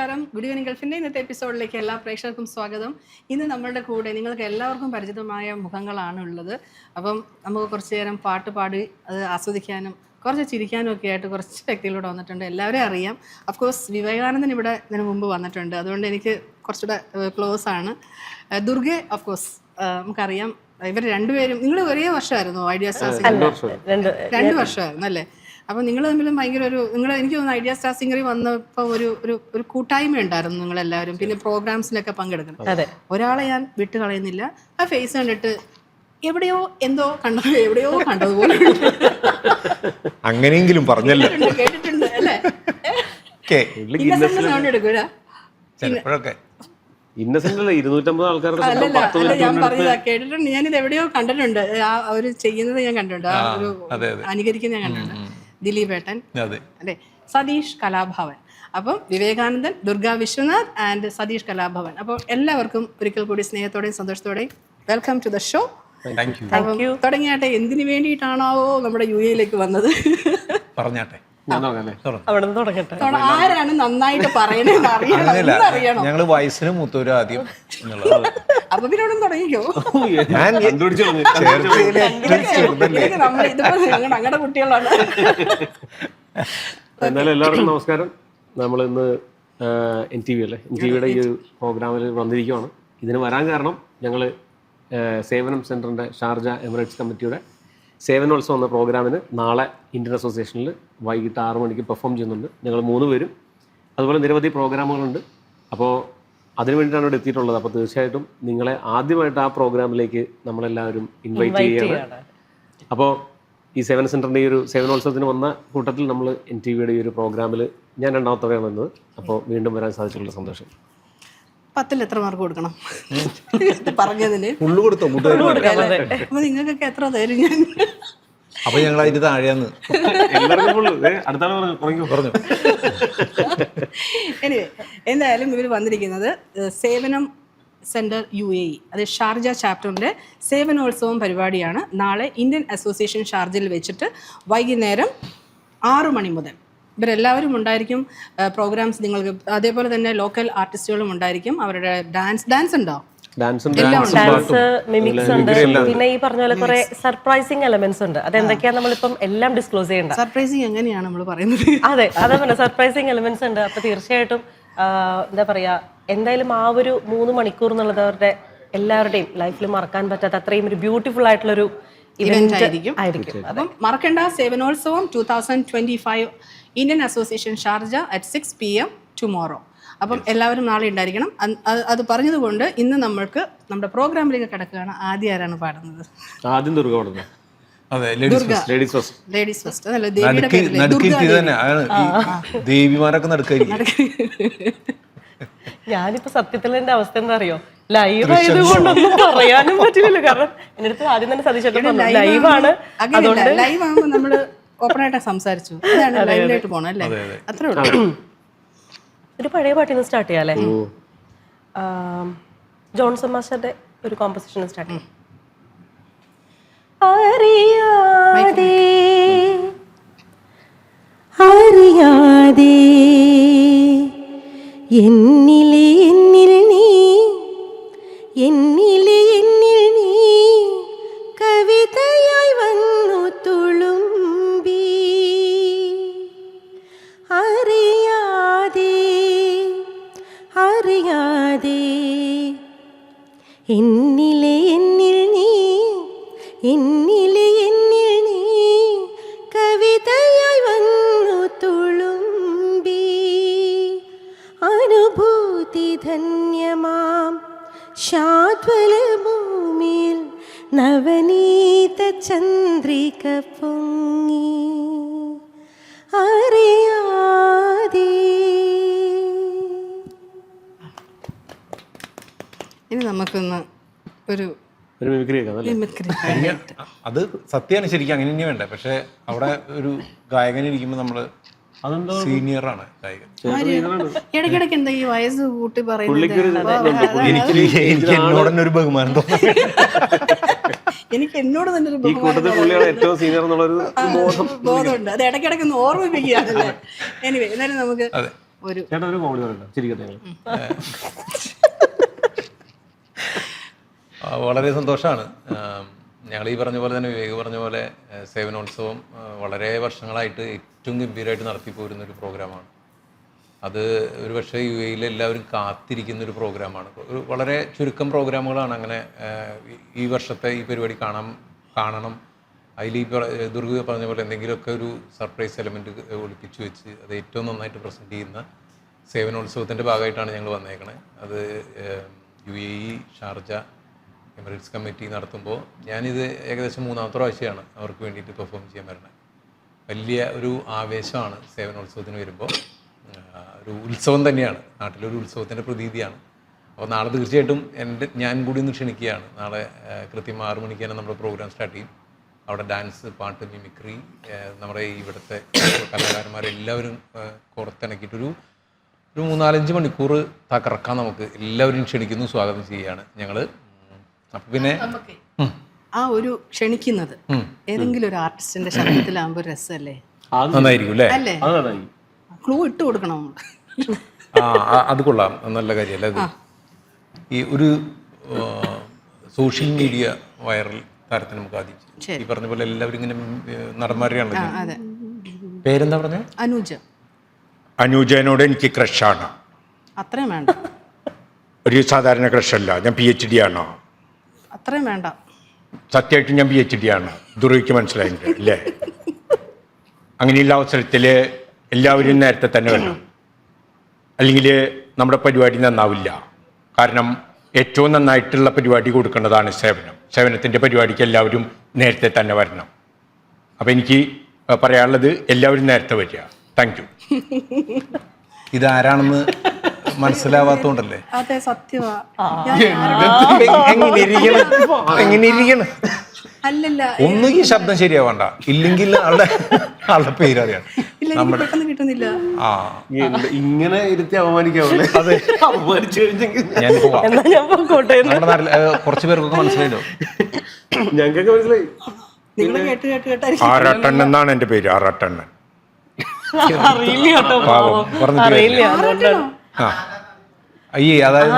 നമസ്കാരം. Good evening ഗൾഫിൻ്റെ ഇന്നത്തെ എപ്പിസോഡിലേക്ക് എല്ലാ പ്രേക്ഷകർക്കും സ്വാഗതം. ഇന്ന് നമ്മളുടെ കൂടെ നിങ്ങൾക്ക് എല്ലാവർക്കും പരിചിതമായ മുഖങ്ങളാണ് ഉള്ളത്. അപ്പം നമുക്ക് കുറച്ച് നേരം പാട്ട് പാടി അത് ആസ്വദിക്കാനും കുറച്ച് ചിരിക്കാനും ഒക്കെ ആയിട്ട് കുറച്ച് വ്യക്തികളോട് വന്നിട്ടുണ്ട്. എല്ലാവരെയും അറിയാം. അഫ്കോഴ്സ് വിവേകാനന്ദൻ ഇവിടെ ഇതിനു മുമ്പ് വന്നിട്ടുണ്ട്, അതുകൊണ്ട് എനിക്ക് കുറച്ചുകൂടെ ക്ലോസ് ആണ്. ദുർഗെ ഓഫ്കോഴ്സ് നമുക്കറിയാം. ഇവർ രണ്ടുപേരും നിങ്ങൾ ഒരേ വർഷമായിരുന്നു ഐഡിയ സ്റ്റാർ സിംഗർ? 2 വർഷമായിരുന്നു അല്ലേ? അപ്പോൾ നിങ്ങൾ തമ്മിലും ഭയങ്കര നിങ്ങൾ എനിക്ക് തോന്നുന്നു ഐഡിയ സ്റ്റാർ സിംഗറിൽ വന്നപ്പോൾ ഒരു കൂട്ടായ്മ ഉണ്ടായിരുന്നു നിങ്ങളെല്ലാവരും. പിന്നെ പ്രോഗ്രാംസിലൊക്കെ പങ്കെടുക്കണം. ഒരാളെ ഞാൻ വിട്ട് കളയുന്നില്ല. ആ ഫേസ് കണ്ടിട്ട് എവിടെയോ കണ്ടതുപോലെ അങ്ങനെയെങ്കിലും പറഞ്ഞല്ലോ, കേട്ടിട്ടുണ്ട് അല്ലേ? സൗണ്ട് എടുക്കൂല ഞാൻ പറഞ്ഞതാ, കേട്ടിട്ടുണ്ട്. ഞാനിത് എവിടെയോ കണ്ടിട്ടുണ്ട്. ആ ഒരു ചെയ്യുന്നത് ഞാൻ കണ്ടിട്ടുണ്ട്, ആ ഒരു അനുകരിക്കുന്നത് ഞാൻ കണ്ടിട്ടുണ്ട്. ദിലീപ് ഏട്ടൻ അല്ലേ, സതീഷ് കലാഭവൻ. അപ്പം വിവേകാനന്ദൻ, ദുർഗ വിശ്വനാഥ് ആൻഡ് സതീഷ് കലാഭവൻ. അപ്പോൾ എല്ലാവർക്കും ഒരിക്കൽ കൂടി സ്നേഹത്തോടെയും സന്തോഷത്തോടെയും വെൽക്കം ടു ദ ഷോ. അപ്പം തുടങ്ങിയാട്ടെ. എന്തിനു വേണ്ടിയിട്ടാണോ നമ്മുടെ UAE വന്നത്? പറഞ്ഞാട്ടെ. ആരാണ് നന്നായിട്ട് പറയണെന്ന് അറിയണം. ഞങ്ങള് വയസ്സിന് മൂത്തവരും ആദ്യം. അപ്പൊ പിന്നോടും തുടങ്ങിക്കോ. ഞങ്ങളുടെ കുട്ടികളാണ്. എന്നാലും എല്ലാവർക്കും നമസ്കാരം. നമ്മളിന്ന് NTV അല്ലേ, NTVയുടെ ഈ ഒരു പ്രോഗ്രാമിൽ വന്നിരിക്കുകയാണ്. ഇതിന് വരാൻ കാരണം ഞങ്ങൾ സേവനം സെൻറ്ററിൻ്റെ ഷാർജ എമിറേറ്റ്സ് കമ്മിറ്റിയുടെ സേവനോത്സവം എന്ന പ്രോഗ്രാമിന് നാളെ ഇന്ത്യൻ അസോസിയേഷനിൽ വൈകിട്ട് 6 മണിക്ക് പെർഫോം ചെയ്യുന്നുണ്ട്. ഞങ്ങൾ 3 പേരും. അതുപോലെ നിരവധി പ്രോഗ്രാമുകളുണ്ട്. അപ്പോൾ അതിനു വേണ്ടിയിട്ടാണ് ഇവിടെ എത്തിയിട്ടുള്ളത്. അപ്പോൾ തീർച്ചയായിട്ടും നിങ്ങളെ ആദ്യമായിട്ട് ആ പ്രോഗ്രാമിലേക്ക് നമ്മളെല്ലാവരും ഇൻവൈറ്റ് ചെയ്യുകയാണ്. അപ്പോൾ ഈ സേവന സെൻറ്ററിൻ്റെ ഈ ഒരു സേവനോത്സവത്തിന് വന്ന കൂട്ടത്തിൽ നമ്മൾ NTVയുടെ ഈ ഒരു പ്രോഗ്രാമിൽ ഞാൻ 2ാമത്തെ തവണയാണ് വന്നത്. അപ്പോൾ വീണ്ടും വരാൻ സാധിച്ചിട്ടുള്ള സന്തോഷം. 10ൽ എത്ര മാർക്ക് കൊടുക്കണം പറഞ്ഞതിന്? അപ്പൊ നിങ്ങൾക്കൊക്കെ എത്ര തരും ഞാൻ? അപ്പൊ ഞങ്ങൾ അതിന്റെ താഴെയാന്ന് എനിവേ, എന്തായാലും ഇവർ വന്നിരിക്കുന്നത് സേവനം സെൻറ്റർ UAE, അത് ഷാർജ ചാപ്റ്ററിൻ്റെ സേവനോത്സവം പരിപാടിയാണ്. നാളെ ഇന്ത്യൻ അസോസിയേഷൻ ഷാർജയിൽ വെച്ചിട്ട് വൈകുന്നേരം 6 മണി മുതൽ ഇവരെല്ലാവരും ഉണ്ടായിരിക്കും. പ്രോഗ്രാംസ് നിങ്ങൾക്ക് അതേപോലെ തന്നെ ലോക്കൽ ആർട്ടിസ്റ്റുകളും ഉണ്ടായിരിക്കും. അവരുടെ ഡാൻസ് ഉണ്ടോ? ഡാൻസ്, മിമിക്സ് ഉണ്ട്. പിന്നെ ഈ പറഞ്ഞ പോലെ കുറെ സർപ്രൈസിങ് എലമെന്റ്സ് ഉണ്ട്. അതെന്തൊക്കെയാ നമ്മളിപ്പം എല്ലാം ഡിസ്ക്ലോസ് ചെയ്യണ്ട. സർപ്രൈസിങ് എങ്ങനെയാണ് നമ്മൾ പറയുന്നത്? അതെ, അതേപോലെ സർപ്രൈസിങ് എലമെന്റ്സ് ഉണ്ട്. അപ്പൊ തീർച്ചയായിട്ടും എന്താ പറയാ, എന്തായാലും ആ ഒരു 3 മണിക്കൂർ എന്നുള്ളത് അവരുടെ എല്ലാവരുടെയും ലൈഫിൽ മറക്കാൻ പറ്റാത്ത അത്രയും ഒരു ബ്യൂട്ടിഫുൾ ആയിട്ടുള്ളൊരു ഇവന്റ് ആയിരിക്കും. അപ്പം മറക്കണ്ട, സേവനോത്സവം 2025 Indian association Sharjah at 6 PM tomorrow. അപ്പം എല്ലാവരും നാളെ ഉണ്ടായിരിക്കണം. അത് പറഞ്ഞതുകൊണ്ട് ഇന്ന് നമ്മൾക്ക് നമ്മുടെ പ്രോഗ്രാമിലേക്ക് കിടക്കുകയാണ്. ആദ്യം ആരാണ് പാടുന്നത്? ആദ്യം ദുർഗ പാടുന്നത്. Ladies first. ദേവിമാരൊക്കെ നടക്കായിരിക്കും. ഞാനിപ്പോ സത്യത്തിൽ എന്റെ അവസ്ഥ എന്താ അറിയോ, ലൈവ് ആയതുകൊണ്ടൊന്നും പറയാനും പറ്റില്ലല്ലോ. കാരണം എന്റെ അടുത്ത് ആദ്യം തന്നെ സതീശേട്ടൻ ലൈവാണ്. ലൈവ് ആകുമ്പോൾ നമ്മള് ഓപ്പൺ ആയിട്ട് സംസാരിച്ചു. ലൈവിലായിട്ട് പോണം അല്ലേ? അത്രേ ഉള്ളൂ. ഒരു പഴയ പാട്ടിന്ന് സ്റ്റാർട്ട് ചെയ്യാം അല്ലേ? ജോൺസൺ മാസ്റ്ററുടെ ഒരു കോമ്പസിഷൻ സ്റ്റാർട്ട് ചെയ്യാം. അറിയാതെ അറിയാതെ എന്നിലെ എന്നിൽ നീ, എന്നിലെ എന്നിൽ നീ കവിതയായി വന്നു തുളുമ്പി. അറിയാതെ അറിയാതെ എന്നിലെ എന്നിൽ നീ, എന്നിലെ എന്നിൽ നീ കവിതയായി വന്നു തുളുമ്പി. അനുഭൂതി ധന്യമാം ശാദ്വല ഭൂമിയിൽ നവനീത ചന്ദ്രിക പൊങ്ങി. അറിയാതെ. ഇനി നമുക്കൊന്ന് ഒരു അത് സത്യമാണ്, ശരിക്കും അങ്ങനെ തന്നെ വേണ്ടേ. പക്ഷെ അവിടെ ഒരു ഗായകൻ ഇരിക്കുമ്പോ നമ്മള് സീനിയർ ആണ് ഗായകൻ. ഇടയ്ക്കിടയ്ക്ക് എന്താ ഈ വയസ്സ് കൂട്ടി പറയുന്നത്? എനിക്ക് എന്നോടന്നെ ഒരു ബഹുമാനം തോന്നുന്നു. എനിക്ക് എന്നോട് തന്നെ ഒരു ബോധമുണ്ട്. അത് ഇടയ്ക്കിടയ്ക്ക് ഒന്ന് ഓർമ്മിപ്പിക്കുകയാണല്ലേ. എനിവേ, എന്നാലും നമുക്ക് ഒരു ചേട്ടാ ഒരു കോമഡി പറയണ്ട, ചിരിക്കട്ടെ ഞങ്ങൾ. വളരെ സന്തോഷമാണ്. ഞങ്ങൾ ഈ പറഞ്ഞ പോലെ തന്നെ വിവേക് പറഞ്ഞ പോലെ സേവനോത്സവം വളരെ വർഷങ്ങളായിട്ട് ഏറ്റവും ഗംഭീരമായിട്ട് നടത്തിപ്പോരുന്നൊരു പ്രോഗ്രാമാണ്. അത് ഒരു പക്ഷേ UAE എല്ലാവരും കാത്തിരിക്കുന്നൊരു പ്രോഗ്രാമാണ്. ഒരു വളരെ ചുരുക്കം പ്രോഗ്രാമുകളാണ് അങ്ങനെ ഈ വർഷത്തെ ഈ പരിപാടി കാണണം. അതിൽ ഈ ദുർഗ പറഞ്ഞ പോലെ എന്തെങ്കിലുമൊക്കെ ഒരു സർപ്രൈസ് എലമെൻറ്റ് ഒളിപ്പിച്ച് വെച്ച് അത് ഏറ്റവും നന്നായിട്ട് പ്രസൻറ്റ് ചെയ്യുന്ന സേവനോത്സവത്തിൻ്റെ ഭാഗമായിട്ടാണ് ഞങ്ങൾ വന്നേക്കണേ. അത് UAE ഷാർജ എമിറേറ്റ്സ് കമ്മിറ്റി നടത്തുമ്പോൾ ഞാനിത് ഏകദേശം 3ാമത്തെ പ്രാവശ്യമാണ് അവർക്ക് വേണ്ടിയിട്ട് പെർഫോം ചെയ്യാൻ വരുന്നത്. വലിയ ഒരു ആവേശമാണ് സേവനോത്സവത്തിന് വരുമ്പോൾ. ഒരു ഉത്സവം തന്നെയാണ്, നാട്ടിലൊരു ഉത്സവത്തിൻ്റെ പ്രതീതിയാണ്. അപ്പോൾ നാളെ തീർച്ചയായിട്ടും ഞാൻ കൂടി ഒന്ന് ക്ഷണിക്കുകയാണ്. നാളെ കൃത്യം 6 മണിക്ക് തന്നെ നമ്മുടെ പ്രോഗ്രാം സ്റ്റാർട്ട് ചെയ്യും. അവിടെ ഡാൻസ്, പാട്ട്, മിമിക്രി, നമ്മുടെ ഇവിടുത്തെ കലാകാരന്മാരെല്ലാവരും പുറത്തിണക്കിയിട്ടൊരു 3-4-5 മണിക്കൂർ തകർക്കാൻ നമുക്ക് എല്ലാവരും ക്ഷണിക്കുന്നു, സ്വാഗതം ചെയ്യുകയാണ് ഞങ്ങൾ. അപ്പം പിന്നെ ആ ഒരു ക്ഷണിക്കുന്നത് ഏതെങ്കിലും ഒരു ആർട്ടിസ്റ്റിന്റെ ശബ്ദത്തിലാകുമ്പോൾ രസമല്ലേ? നന്നായിരിക്കും അല്ലേ? അല്ലേ? ക്ലൂ ഇട്ട് കൊടുക്കണം. അത് കൊള്ളാം, നല്ല കാര്യമല്ലേ അത്. ഈ ഒരു സോഷ്യൽ മീഡിയ വൈറൽ താരത്തിന് നമുക്ക് ആദ്യം ഈ പറഞ്ഞ പോലെ എല്ലാവരും ഇങ്ങനെ നടന്മാരെയാണല്ലോ. പേരെന്താ പറഞ്ഞത്? അനൂജ. അനൂജനോട് എനിക്ക് ക്രഷാണ്. അത്രയും വേണ്ട. ഒരു സാധാരണ ക്രഷല്ല, ഞാൻ PhD ആണ്. അത്രയും വേണ്ട. സത്യമായിട്ട് ഞാൻ PhD ആണ്. ദുർഗയ്ക്ക് മനസ്സിലായിട്ടുണ്ട് അല്ലേ? അങ്ങനെയുള്ള അവസരത്തിൽ എല്ലാവരും നേരത്തെ തന്നെ വരണം, അല്ലെങ്കിൽ നമ്മുടെ പരിപാടി നന്നാവില്ല. കാരണം ഏറ്റവും നന്നായിട്ടുള്ള പരിപാടി കൊടുക്കേണ്ടതാണ് സേവനത്തിൻ്റെ പരിപാടിക്ക് എല്ലാവരും നേരത്തെ തന്നെ വരണം. അപ്പോൾ എനിക്ക് പറയാനുള്ളത് എല്ലാവരും നേരത്തെ വരിക. Thank you. ഇതാരാണെന്ന് മനസ്സിലാവാത്തോണ്ടല്ലേ? അതെ, സത്യമാ. എങ്ങനെ ഇരിക്കണം? അല്ലല്ല, ഒന്നും ഈ ശബ്ദം ശരിയാവണ്ട, ഇല്ലെങ്കിൽ ആളുടെ പേരറിയാം. പെട്ടെന്ന് കിട്ടുന്നില്ല. ഇങ്ങനെ ഇരുത്തി അപമാനിക്കാവല്ലേ? അതെ, ഞാൻ പോവാം. നമ്മുടെ നാട്ടിൽ കുറച്ച് പേർക്കൊക്കെ മനസ്സിലായല്ലോ. ഞങ്ങൾക്കൊക്കെ മനസ്സിലായി. നിങ്ങൾ കേട്ട് കേട്ട് കേട്ടായിരിക്കും. ആറാട്ടണ്ണൻ എന്നാണ് എൻ്റെ പേര്. ആറാട്ടണ്ണൻ. ഈ അതായത്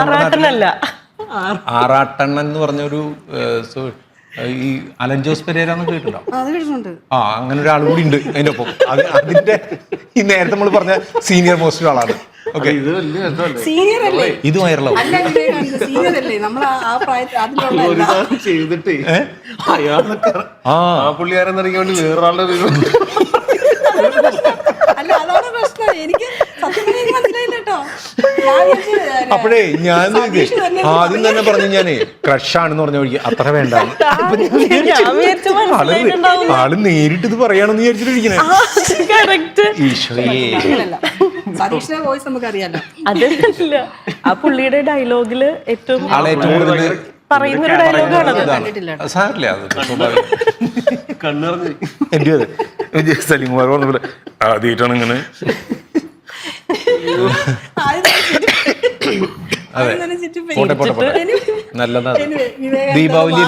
ആറാട്ടണ്ണൻ എന്ന് പറഞ്ഞൊരു ഈ അലൻ ജോസ് പെരേരാന്ന് കേട്ടിട്ടുണ്ടോ? അങ്ങനെ ഒരാൾ കൂടി ഉണ്ട് അതിന്റെ ഒപ്പം. അതിന്റെ ഈ നേരത്തെ നമ്മൾ പറഞ്ഞ സീനിയർ മോസ്റ്റ് ആളാണ്. ഓക്കെ, ഇത് വൈറലാവും. ചെയ്തിട്ട് അയാളൊക്കെ ആ പുള്ളിയാരെന്നറിയാൻ വേണ്ടി വേറൊരാളുടെ അപ്പോഴേ ഞാൻ ആദ്യം തന്നെ പറഞ്ഞു, ഞാനേ ക്രഷാണെന്ന് പറഞ്ഞ വഴിക്ക് അത്ര വേണ്ട. ആള് നേരിട്ട് ഇത് പറയാണെന്ന് വിചാരിച്ചിട്ടിരിക്കണേ. സതീഷിന്റെ വോയിസ് നമുക്കറിയാലോ. അതല്ല, ആ പുള്ളിയുടെ ഡയലോഗില് ഏറ്റവും കൂടുതൽ പറയുന്നൊരു ഡയലോഗാണത്. സാറില്ല, അത് സ്വാഭാവികം. കണ്ണിറങ്ങി എൻ്റെ അതെ സലീംകുമാർ പറഞ്ഞ പോലെ ആദ്യമായിട്ടാണ് ഇങ്ങനെ. അതെ, പോട്ടെ പോട്ടെ പോട്ടെ, നല്ലതാണ്. ദീപാവലി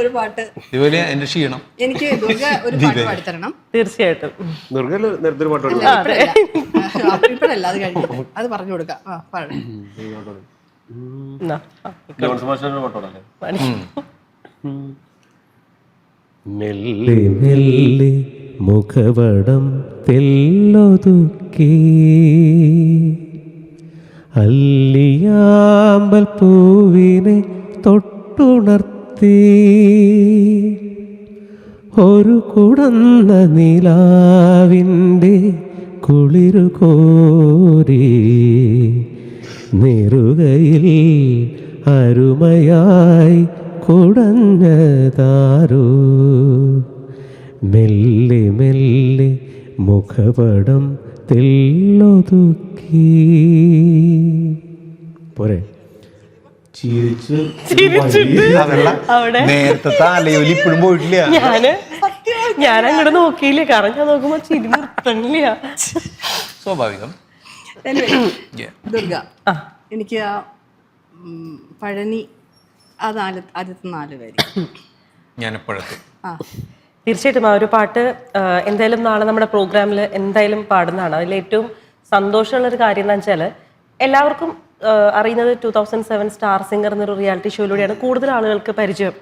ഒരു പാട്ട്. ദീപാവലി എന്റെ ക്ഷീണം. എനിക്ക് ദുർഗ ഒരു പാട്ട് പാടിത്തരണം. തീർച്ചയായിട്ടും. ദുർഗയില് നേരത്തെ പാട്ട് ഇപ്പഴല്ല, അത് കഴിഞ്ഞു. അത് പറഞ്ഞു കൊടുക്കാം. മെല്ലെ മെല്ലെ മുഖവടം തെല്ലൊതുക്കി അല്ലിയാമ്പൽ പൂവിനെ തൊട്ടുണർത്തി ഒരു കുടന്ന നിലാവിൻ്റെ കുളിരു കോരി നെറുകയിൽ അരുമയായി കുടഞ്ഞതാരോ മെല്ലെ മെല്ലെ മുഖപടം തെല്ലൊതുക്കി. പോരെ? നേരത്തെ തലയോലി ഇപ്പോഴും പോയിട്ടില്ല. ഞാൻ അങ്ങോട്ട് നോക്കിയില്ല, കാരണം ഞാൻ നോക്കുമ്പോ ചിരി നിർത്തണില്ല. സ്വാഭാവികം. ദുർഗ, എനിക്ക് ആ പഴനി ആദ്യത്തെ 4 പേര് ഞാനെപ്പോഴത്തെ തീർച്ചയായിട്ടും ആ ഒരു പാട്ട് എന്തായാലും നാളെ നമ്മുടെ പ്രോഗ്രാമിൽ എന്തായാലും പാടുന്നതാണ്. അതിലേറ്റവും സന്തോഷമുള്ളൊരു കാര്യം എന്ന് വെച്ചാൽ എല്ലാവർക്കും അറിയുന്നത് 2007 സ്റ്റാർ സിംഗർ എന്നൊരു റിയാലിറ്റി ഷോയിലൂടെയാണ് കൂടുതൽ ആളുകൾക്ക് പരിചയം.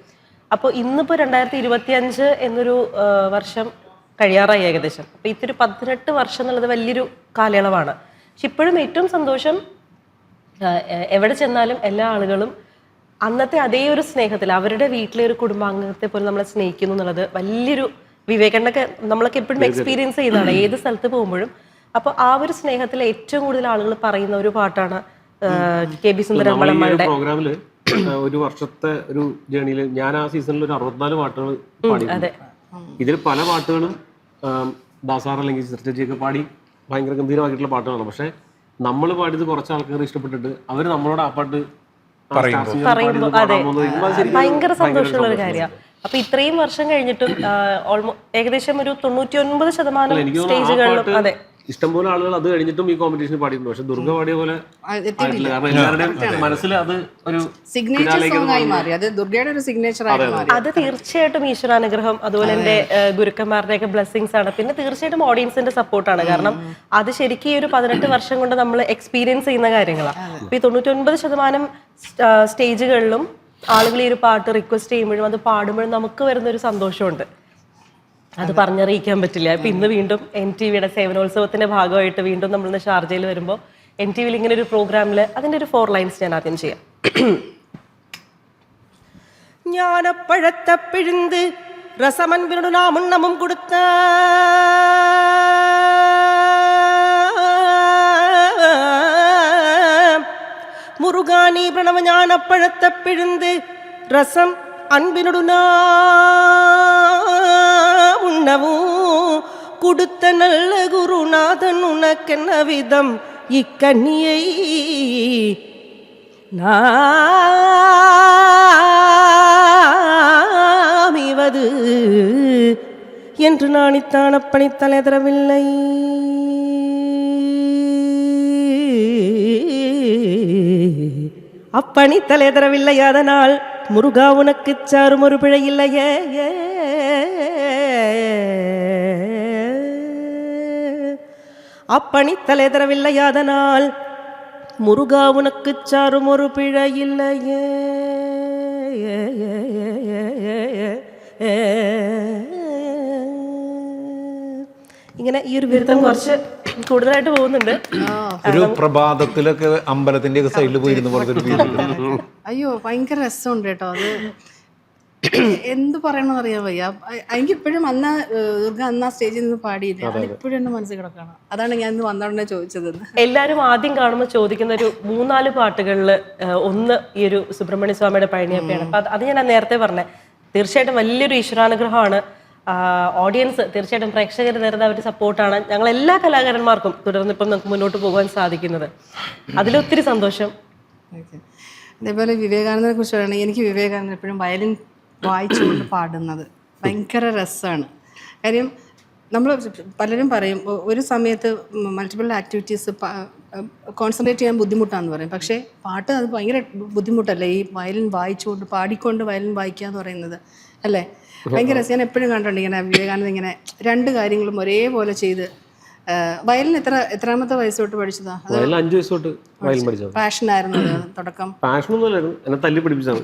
അപ്പോൾ ഇന്നിപ്പോൾ 2025 എന്നൊരു വർഷം കഴിയാറായി ഏകദേശം. അപ്പോൾ ഇതൊരു 18 വർഷം എന്നുള്ളത് വലിയൊരു കാലയളവാണ്. പക്ഷെ ഇപ്പോഴും ഏറ്റവും സന്തോഷം എവിടെ ചെന്നാലും എല്ലാ ആളുകളും അന്നത്തെ അതേ ഒരു സ്നേഹത്തിൽ അവരുടെ വീട്ടിലെ ഒരു കുടുംബാംഗത്തെ പോലെ നമ്മളെ സ്നേഹിക്കുന്നു എന്നുള്ളത് വലിയൊരു വിവേകണ്ണൊക്കെ നമ്മളൊക്കെ എപ്പോഴും എക്സ്പീരിയൻസ് ചെയ്യുന്നതാണ് ഏത് സ്ഥലത്ത് പോകുമ്പോഴും. അപ്പോൾ ആ ഒരു സ്നേഹത്തിൽ ഏറ്റവും കൂടുതൽ ആളുകൾ പറയുന്ന ഒരു പാട്ടാണ് KB സുന്ദരമ്മളുടെ പ്രോഗ്രാമില്. ഒരു വർഷത്തെ ഒരു ജേണിയിൽ ഞാൻ ആ സീസണിൽ ഒരു 64 പാട്ടുകൾ പാടി. ഇതിൽ പല പാട്ടുകളും ദാസാർ അല്ലെങ്കിൽ ചേച്ചിയൊക്കെ പാടി ഭയങ്കര ഗംഭീരമായിട്ടുള്ള പാട്ടുകളാണ്. പക്ഷെ നമ്മൾ പാടിയത് കുറച്ച് ആൾക്കാർ ഇഷ്ടപ്പെട്ടിട്ട് അവർ നമ്മളോട് ആ പാട്ട് പറയുമ്പോൾ അതെ ഭയങ്കര സന്തോഷമുള്ള ഒരു കാര്യമാണ്. അപ്പൊ ഇത്രയും വർഷം കഴിഞ്ഞിട്ടും ഏകദേശം ഒരു 99% സ്റ്റേജുകളിലും അതെ ഇഷ്ടംപോലെ ആളുകൾ അത് കഴിഞ്ഞിട്ടും ഈ കോമ്പറ്റീഷനിൽ പാടിയിരുന്നു. പക്ഷെ ദുർഗ പാടിയ പോലെ ആയിട്ടില്ല. കാരണം എല്ലാവരുടെയും മനസ്സിൽ അത് ഒരു സിഗ്നേച്ചർ സോങ് ആയി മാറി. അത് ദുർഗയുടെ ഒരു സിഗ്നേച്ചർ ആയി മാറി. അത് തീർച്ചയായിട്ടും ഈശ്വരാനുഗ്രഹം അതുപോലെ എന്റെ ഗുരുക്കന്മാരുടെയൊക്കെ ബ്ലെസ്സിങ്സ് ആണ്. പിന്നെ തീർച്ചയായിട്ടും ഓഡിയൻസിന്റെ സപ്പോർട്ടാണ്. കാരണം അത് ശരിക്കും ഈ ഒരു 18 വർഷം കൊണ്ട് നമ്മൾ എക്സ്പീരിയൻസ് ചെയ്യുന്ന കാര്യങ്ങളാണ്. ഇപ്പൊ ഈ 99% സ്റ്റേജുകളിലും ആളുകൾ ഈ ഒരു പാട്ട് റിക്വസ്റ്റ് ചെയ്യുമ്പോഴും അത് പാടുമ്പോഴും നമുക്ക് വരുന്നൊരു സന്തോഷമുണ്ട്. അത് പറഞ്ഞറിയിക്കാൻ പറ്റില്ല. ഇപ്പം ഇന്ന് വീണ്ടും NTVയുടെ സേവനോത്സവത്തിന്റെ ഭാഗമായിട്ട് വീണ്ടും നമ്മളിന്ന് ഷാർജയിൽ വരുമ്പോൾ NTVയിൽ ഇങ്ങനെ ഒരു പ്രോഗ്രാമിൽ അതിൻ്റെ ഒരു 4 ലൈൻസ് ഞാൻ ആദ്യം ചെയ്യാം. ஞானப்பழத்தை பிழிந்து ரசமன்பினோடு நாம் உண்ணமும் கொடுத்த முருகானி பிரணவ ஞானப்பழத்தை பிழிந்து ரசம் அன்பினோடு உண்ணவும் கொடுத்த நல்ல குருநாதன் உனக்கென்ன விதம் இக்கண்ணியை நாமிவது என்று நாணித்தான் அப்பணி தலைதரவில்லை. அப்பணி தலைதரவில்லை அதனால் முருகா உனக்கு சாரும் ஒரு பிழை இல்லையே. அப்பணி தலைதரவில்லை அதனால் முருகா உனக்கு சாரும் ஒரு பிழை இல்லையே. ഇങ്ങനെ ഈ ഒരു ബിരുദം കുറച്ച് കൂടുതലായിട്ട് പോകുന്നുണ്ട്. ഒരു പ്രഭാതത്തിലൊക്കെ അമ്പലത്തിന്റെ ഒക്കെ സൈഡിൽ പോയിരുന്ന പോലത്തെ ഒരു അയ്യോ ഭയങ്കര രസമുണ്ട് കേട്ടോ. അത് എന്ത് പറയണമെന്ന് അറിയാൻ വയ്യ. എനിക്ക് ഇപ്പോഴും അന്ന് ദുർഗ അന്ന് ആ സ്റ്റേജിൽ നിന്ന് പാടിയില്ല. അതിപ്പോഴും എന്റെ മനസ്സിൽ കിടക്കണം. അതാണ് ഞാൻ ഇന്ന് വന്നോടനെ ചോദിച്ചത്. എല്ലാവരും ആദ്യം കാണുമ്പോൾ ചോദിക്കുന്ന ഒരു 3-4 പാട്ടുകളിൽ ഒന്ന് ഈ ഒരു സുബ്രഹ്മണ്യ സ്വാമിയുടെ പഴനിയപ്പയാണ്. അപ്പൊ അത് ഞാൻ നേരത്തെ പറഞ്ഞത് തീർച്ചയായിട്ടും വലിയൊരു ഈശ്വരാനുഗ്രഹമാണ്. ഓഡിയൻസ് തീർച്ചയായിട്ടും പ്രേക്ഷകർ തരുന്ന ഒരു സപ്പോർട്ടാണ് ഞങ്ങൾ എല്ലാ കലാകാരന്മാർക്കും തുടർന്ന് ഇപ്പം നമുക്ക് മുന്നോട്ട് പോകാൻ സാധിക്കുന്നത്. അതിലൊത്തിരി സന്തോഷം. അതേപോലെ വിവേകാനന്ദനെ കുറിച്ച് പറയുകയാണെങ്കിൽ എനിക്ക് വിവേകാനന്ദൻ എപ്പോഴും വയലിൻ വായിച്ചുകൊണ്ട് പാടുന്നത് ഭയങ്കര രസമാണ്. കാര്യം നമ്മൾ പലരും പറയും ഒരു സമയത്ത് മൾട്ടിപ്പിൾ ആക്ടിവിറ്റീസ് കോൺസെൻട്രേറ്റ് ചെയ്യാൻ ബുദ്ധിമുട്ടാണെന്ന് പറയും. പക്ഷേ പാട്ട് അത് ഭയങ്കര ബുദ്ധിമുട്ടല്ലേ, ഈ വയലിൻ വായിച്ചുകൊണ്ട് പാടിക്കൊണ്ട് വയലിൻ വായിക്കുക എന്ന് പറയുന്നത് അല്ലേ? ഭയങ്കര രസം. ഞാൻ എപ്പോഴും കണ്ടിട്ടുണ്ട് ഇങ്ങനെ വിവേകാനന്ദ ഇങ്ങനെ 2 കാര്യങ്ങളും ഒരേപോലെ ചെയ്ത്. വയലിൻ എത്രാമത്തെ വയസ്സ് തൊട്ട് പഠിച്ചതാ? 5 വയസ്സ് തൊട്ട് വയലിൻ പഠിച്ചത്. പാഷനായിരുന്നു തുടക്കം? പാഷനൊന്നുമല്ലായിരുന്നു, എന്നെ തല്ലി പഠിപ്പിച്ചാണ്.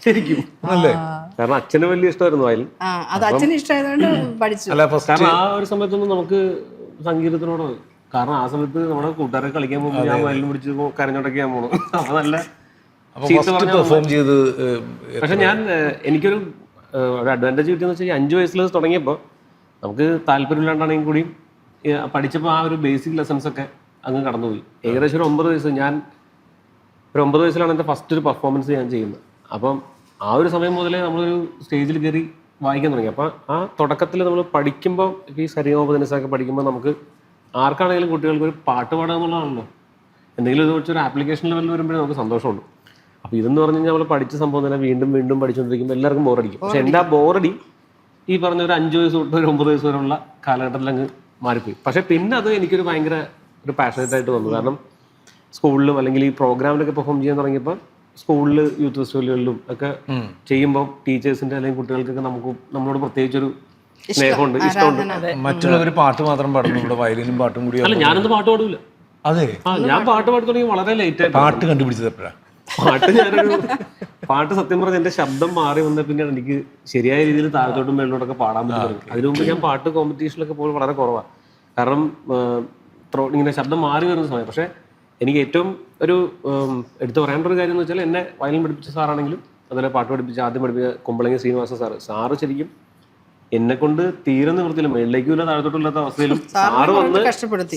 ശരിക്കും കാരണം അച്ഛന് വലിയ ഇഷ്ടമായിരുന്നു വയലിൻ. അത് അച്ഛന് ഇഷ്ടമായതുകൊണ്ട് പഠിച്ചു. കാരണം ആ ഒരു സമയത്തൊന്നും നമുക്ക് സംഗീതത്തിനോട്, കാരണം ആ സമയത്ത് നമ്മുടെ കൂട്ടുകാരെ കളിക്കാൻ പോകുമ്പോൾ ഞാൻ വയലിൻ പിടിച്ച് കരഞ്ഞോട്ടൊക്കെ ഞാൻ പോകണം. അപ്പൊ നല്ല പെർഫോം ചെയ്ത്. പക്ഷെ ഞാൻ എനിക്കൊരു അഡ്വാൻറ്റേജ് കിട്ടിയെന്ന് വെച്ചാൽ 5 വയസ്സിൽ തുടങ്ങിയപ്പോൾ നമുക്ക് താല്പര്യമില്ലാണ്ടാണെങ്കിൽ കൂടിയും പഠിച്ചപ്പോൾ ആ ഒരു ബേസിക് ലെസൺസ് ഒക്കെ അങ്ങ് കടന്നുപോയി. ഏകദേശം ഒരു 9 വയസ്സ്, ഞാൻ ഒരു 9 വയസ്സിലാണ് എൻ്റെ ഫസ്റ്റ് ഒരു പെർഫോമൻസ് ഞാൻ ചെയ്യുന്നത്. അപ്പം ആ ഒരു സമയം മുതലേ നമ്മളൊരു സ്റ്റേജിൽ കയറി വായിക്കാൻ തുടങ്ങി. അപ്പം ആ തുടക്കത്തിൽ നമ്മൾ പഠിക്കുമ്പോൾ ഈ സരിഗമപദനിസയൊക്കെ പഠിക്കുമ്പോൾ നമുക്ക് ആർക്കാണെങ്കിലും കുട്ടികൾക്ക് ഒരു പാട്ട് പാടുക എന്നുള്ളതാണല്ലോ. എന്തെങ്കിലും ഇത് വെച്ചൊരു ആപ്ലിക്കേഷൻ ലെവലിൽ വരുമ്പോഴേ നമുക്ക് സന്തോഷമുള്ളൂ. അപ്പോൾ ഇതെന്ന് പറഞ്ഞു കഴിഞ്ഞാൽ നമ്മൾ പഠിച്ച സംഭവം തന്നെ വീണ്ടും വീണ്ടും പഠിച്ചുകൊണ്ടിരിക്കുമ്പോൾ എല്ലാവർക്കും ബോറടിക്കും. പക്ഷെ എൻ്റെ ആ ബോറടി ഈ പറഞ്ഞ ഒരു 5 വയസ്സ് തൊട്ട് ഒരു 9 വയസ്സ് വരെയുള്ള കാലഘട്ടത്തിൽ അങ്ങ് മാറിപ്പോയി. പക്ഷെ പിന്നെ അത് എനിക്കൊരു ഭയങ്കര ഒരു പാഷനേറ്റ് ആയിട്ട് തോന്നുന്നു. കാരണം സ്കൂളിലും അല്ലെങ്കിൽ ഈ പ്രോഗ്രാമിലൊക്കെ പെർഫോം ചെയ്യാൻ തുടങ്ങിയപ്പോൾ സ്കൂളിൽ യൂത്ത് ഫെസ്റ്റിവലുകളിലും ഒക്കെ ചെയ്യുമ്പോൾ ടീച്ചേഴ്സിൻ്റെ അല്ലെങ്കിൽ കുട്ടികൾക്കൊക്കെ നമ്മളോട് പ്രത്യേകിച്ചൊരു സ്നേഹമുണ്ട്, ഇഷ്ടമുണ്ട്. മറ്റുള്ളവർ പാട്ട് മാത്രം പാടുന്നു, ഇവിടെ വയലിനും പാട്ടും കൂടി. അല്ല, ഞാനൊന്നും പാട്ട് പാടൂല. അതെ, ഞാൻ പാട്ട് പാടി തുടങ്ങി വളരെ ലേറ്റ് ആയിട്ട്. പാട്ട് കണ്ടുപിടിച്ചത് എപ്പോഴാണ്? പാട്ട് സത്യം പറഞ്ഞ എന്റെ ശബ്ദം മാറി വന്ന പിന്നെയാണ് എനിക്ക് ശരിയായ രീതിയിൽ താഴത്തോട്ടും മേളിലോട്ടൊക്കെ പാടാൻ പറ്റുന്നത്. അതിനു മുമ്പ് ഞാൻ പാട്ട് കോമ്പറ്റീഷനിലൊക്കെ പോലും വളരെ കുറവാണ്. കാരണം ഇങ്ങനെ ശബ്ദം മാറി വരുന്ന സമയം. പക്ഷെ എനിക്ക് ഏറ്റവും ഒരു എടുത്തു പറയേണ്ട ഒരു കാര്യം എന്ന് വെച്ചാൽ, എന്നെ വയലിൻ പഠിപ്പിച്ച സാറാണെങ്കിലും അതുപോലെ പാട്ട് ആദ്യം പഠിപ്പിച്ച കുമ്പളങ്ങി ശ്രീനിവാസ സാറ് ശരിക്കും എന്നെ കൊണ്ട് തീരെ നിവൃത്തിയില്ല, മേളിലേക്കും ഇല്ല താഴത്തോട്ടില്ലാത്ത അവസ്ഥയിലും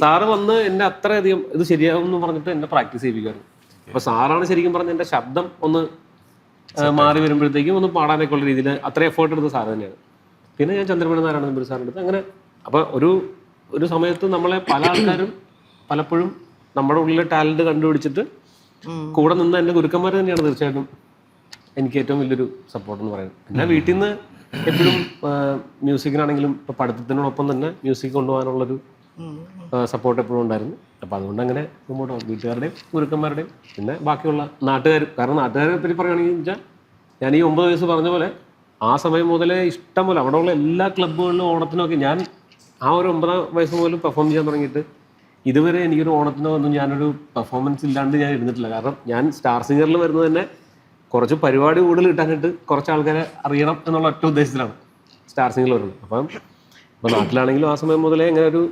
സാറ് വന്ന് എന്നെ അത്രയധികം ഇത് ശരിയാവും എന്ന് പറഞ്ഞിട്ട് എന്നെ പ്രാക്ടീസ് ചെയ്യിപ്പിക്കാറ്. അപ്പൊ സാറാണ് ശരിക്കും പറഞ്ഞ എന്റെ ശബ്ദം ഒന്ന് മാറി വരുമ്പോഴത്തേക്കും ഒന്ന് പാടാനൊക്കെ ഉള്ള രീതിയിൽ അത്ര എഫേർട്ട് എടുത്ത സാറ് തന്നെയാണ്. പിന്നെ ഞാൻ ചന്ദ്രമേനോൻ നാരായണ നമ്പൂതിരി സാറിൻ്റെ അടുത്ത് അങ്ങനെ. അപ്പൊ ഒരു സമയത്ത് നമ്മളെ പല ആൾക്കാരും പലപ്പോഴും നമ്മുടെ ഉള്ളിലെ ടാലന്റ് കണ്ടുപിടിച്ചിട്ട് കൂടെ നിന്ന് എന്റെ ഗുരുക്കന്മാർ തന്നെയാണ് തീർച്ചയായിട്ടും എനിക്ക് ഏറ്റവും വലിയൊരു സപ്പോർട്ട് എന്ന് പറയുന്നത്. പിന്നെ വീട്ടിൽ നിന്ന് എപ്പോഴും മ്യൂസിക്കിനാണെങ്കിലും ഇപ്പൊ പഠിത്തത്തിനോടൊപ്പം തന്നെ മ്യൂസിക് കൊണ്ടുപോകാനുള്ളൊരു സപ്പോർട്ട് എപ്പോഴും ഉണ്ടായിരുന്നു. അപ്പം അതുകൊണ്ട് അങ്ങനെ മുമ്പോട്ട് പോകും. വീട്ടുകാരുടെയും ഗുരുക്കന്മാരുടെയും പിന്നെ ബാക്കിയുള്ള നാട്ടുകാർ. കാരണം നാട്ടുകാരെ പറ്റി പറയുകയാണെങ്കിൽ വെച്ചാൽ, ഞാൻ ഈ 9 വയസ്സ് പറഞ്ഞ പോലെ ആ സമയം മുതലേ ഇഷ്ടം പോലെ അവിടെയുള്ള എല്ലാ ക്ലബ്ബുകളിലും ഓണത്തിനൊക്കെ ഞാൻ ആ ഒരു 9 വയസ്സ് മുതൽ പെർഫോം ചെയ്യാൻ തുടങ്ങിയിട്ട് ഇതുവരെ എനിക്കൊരു ഓണത്തിനോ ഒന്നും ഞാനൊരു പെർഫോമൻസ് ഇല്ലാണ്ട് ഞാൻ ഇരുന്നിട്ടില്ല. കാരണം ഞാൻ സ്റ്റാർ സിംഗറിൽ വരുന്നത് തന്നെ കുറച്ച് പരിപാടി കൂടുതൽ കിട്ടാനായിട്ട് കുറച്ച് ആൾക്കാരെ അറിയണം എന്നുള്ള ഒറ്റ ഉദ്ദേശത്തിലാണ് സ്റ്റാർ സിംഗറിൽ വരുന്നത്. അപ്പം നാട്ടിലാണെങ്കിലും ആ സമയം മുതലേ ഇങ്ങനെ ഒരു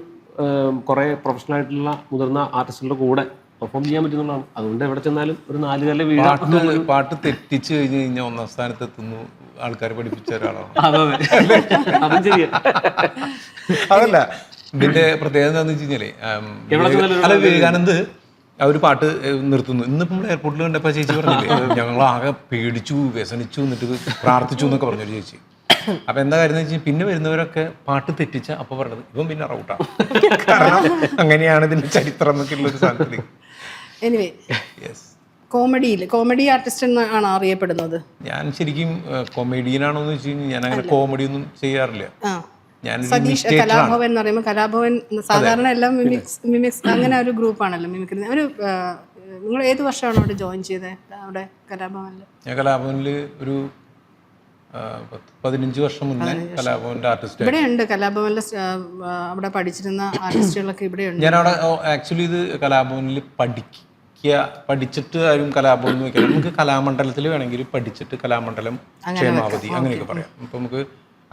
കുറേ പ്രൊഫഷണൽ ആയിട്ടുള്ള മുതിർന്ന ആർട്ടിസ്റ്റുകളുടെ കൂടെ പെർഫോം ചെയ്യാൻ പറ്റുന്നതാണ്. അതുകൊണ്ട് എവിടെ ചെന്നാലും ഒരു 4 കാലിലെ വീട്. പാട്ട് തെറ്റിച്ച് കഴിഞ്ഞ് കഴിഞ്ഞാൽ 1ാം സ്ഥാനത്ത് എത്തുന്നു ആൾക്കാരെ പഠിപ്പിച്ച ഒരാളാണ്. അതും ശരിയാ. അതല്ല, ഇതിന്റെ പ്രത്യേകത എന്താണെന്ന് വെച്ച് കഴിഞ്ഞാല് വിവേകാനന്ദ് ഒരു പാട്ട് നിർത്തുന്നു. ഇന്നിപ്പം നമ്മൾ എയർപോർട്ടിൽ കണ്ടപ്പോൾ ചേച്ചി പറഞ്ഞില്ലേ, ഞങ്ങളാകെ പേടിച്ചു വ്യസനിച്ചു എന്നിട്ട് പ്രാർത്ഥിച്ചു എന്നൊക്കെ പറഞ്ഞൊരു ചേച്ചി. അപ്പൊ എന്താ കാര്യം എന്ന് വെച്ചാൽ, പിന്നെ വരുന്നവരൊക്കെ പാട്ട് തെറ്റിച്ച അപ്പൊ പറഞ്ഞത് ഇവൻ പിന്നെ റൗട്ടാണ്. കാരണം അങ്ങനെയാണ് ഇതിന്റെ ചരിത്രം എന്നൊക്കെ ഉള്ളൊരു സാധനത്തിൽ. എനിവേ, കോമഡി ആർട്ടിസ്റ്റ് എന്നാണ് അറിയപ്പെടുന്നത്. ഞാൻ ശരിക്കും കൊമേഡിയനാണോ എന്ന് വെച്ച് കഴിഞ്ഞാൽ ഞാൻ അങ്ങനെ കോമഡി ഒന്നും ചെയ്യാറില്ല. സതീഷ് കലാഭവൻ എന്ന് പറയുമ്പോൾ, കലാഭവൻ സാധാരണ എല്ലാം മിമിക്സ് അങ്ങനെ ഒരു ഗ്രൂപ്പാണല്ലോ മിമിക്രി. നിങ്ങൾ ഏത് വർഷമാണ് അവിടെ ജോയിൻ ചെയ്തത്? അവിടെ കലാഭവനിൽ? ഞാൻ കലാഭവനിൽ ഒരു 15 വർഷം മുന്നേ കലാഭവന്റെ ആർട്ടിസ്റ്റ്. ഇവിടെ ഉണ്ട് കലാഭവനിൽ അവിടെ പഠിച്ചിരുന്ന ആർട്ടിസ്റ്റുകളൊക്കെ ഇവിടെ ഉണ്ട്. ഞാൻ അവിടെ ആക്ച്വലി ഇത് കലാഭവനിൽ പഠിച്ചിട്ട് ആരും കലാഭവൻ എന്ന് വെക്കാം. നമുക്ക് കലാമണ്ഡലത്തിൽ വേണമെങ്കിൽ പഠിച്ചിട്ട് കലാമണ്ഡലം ക്ഷേമാവധി അങ്ങനെയൊക്കെ പറയാം. ഇപ്പൊ നമുക്ക്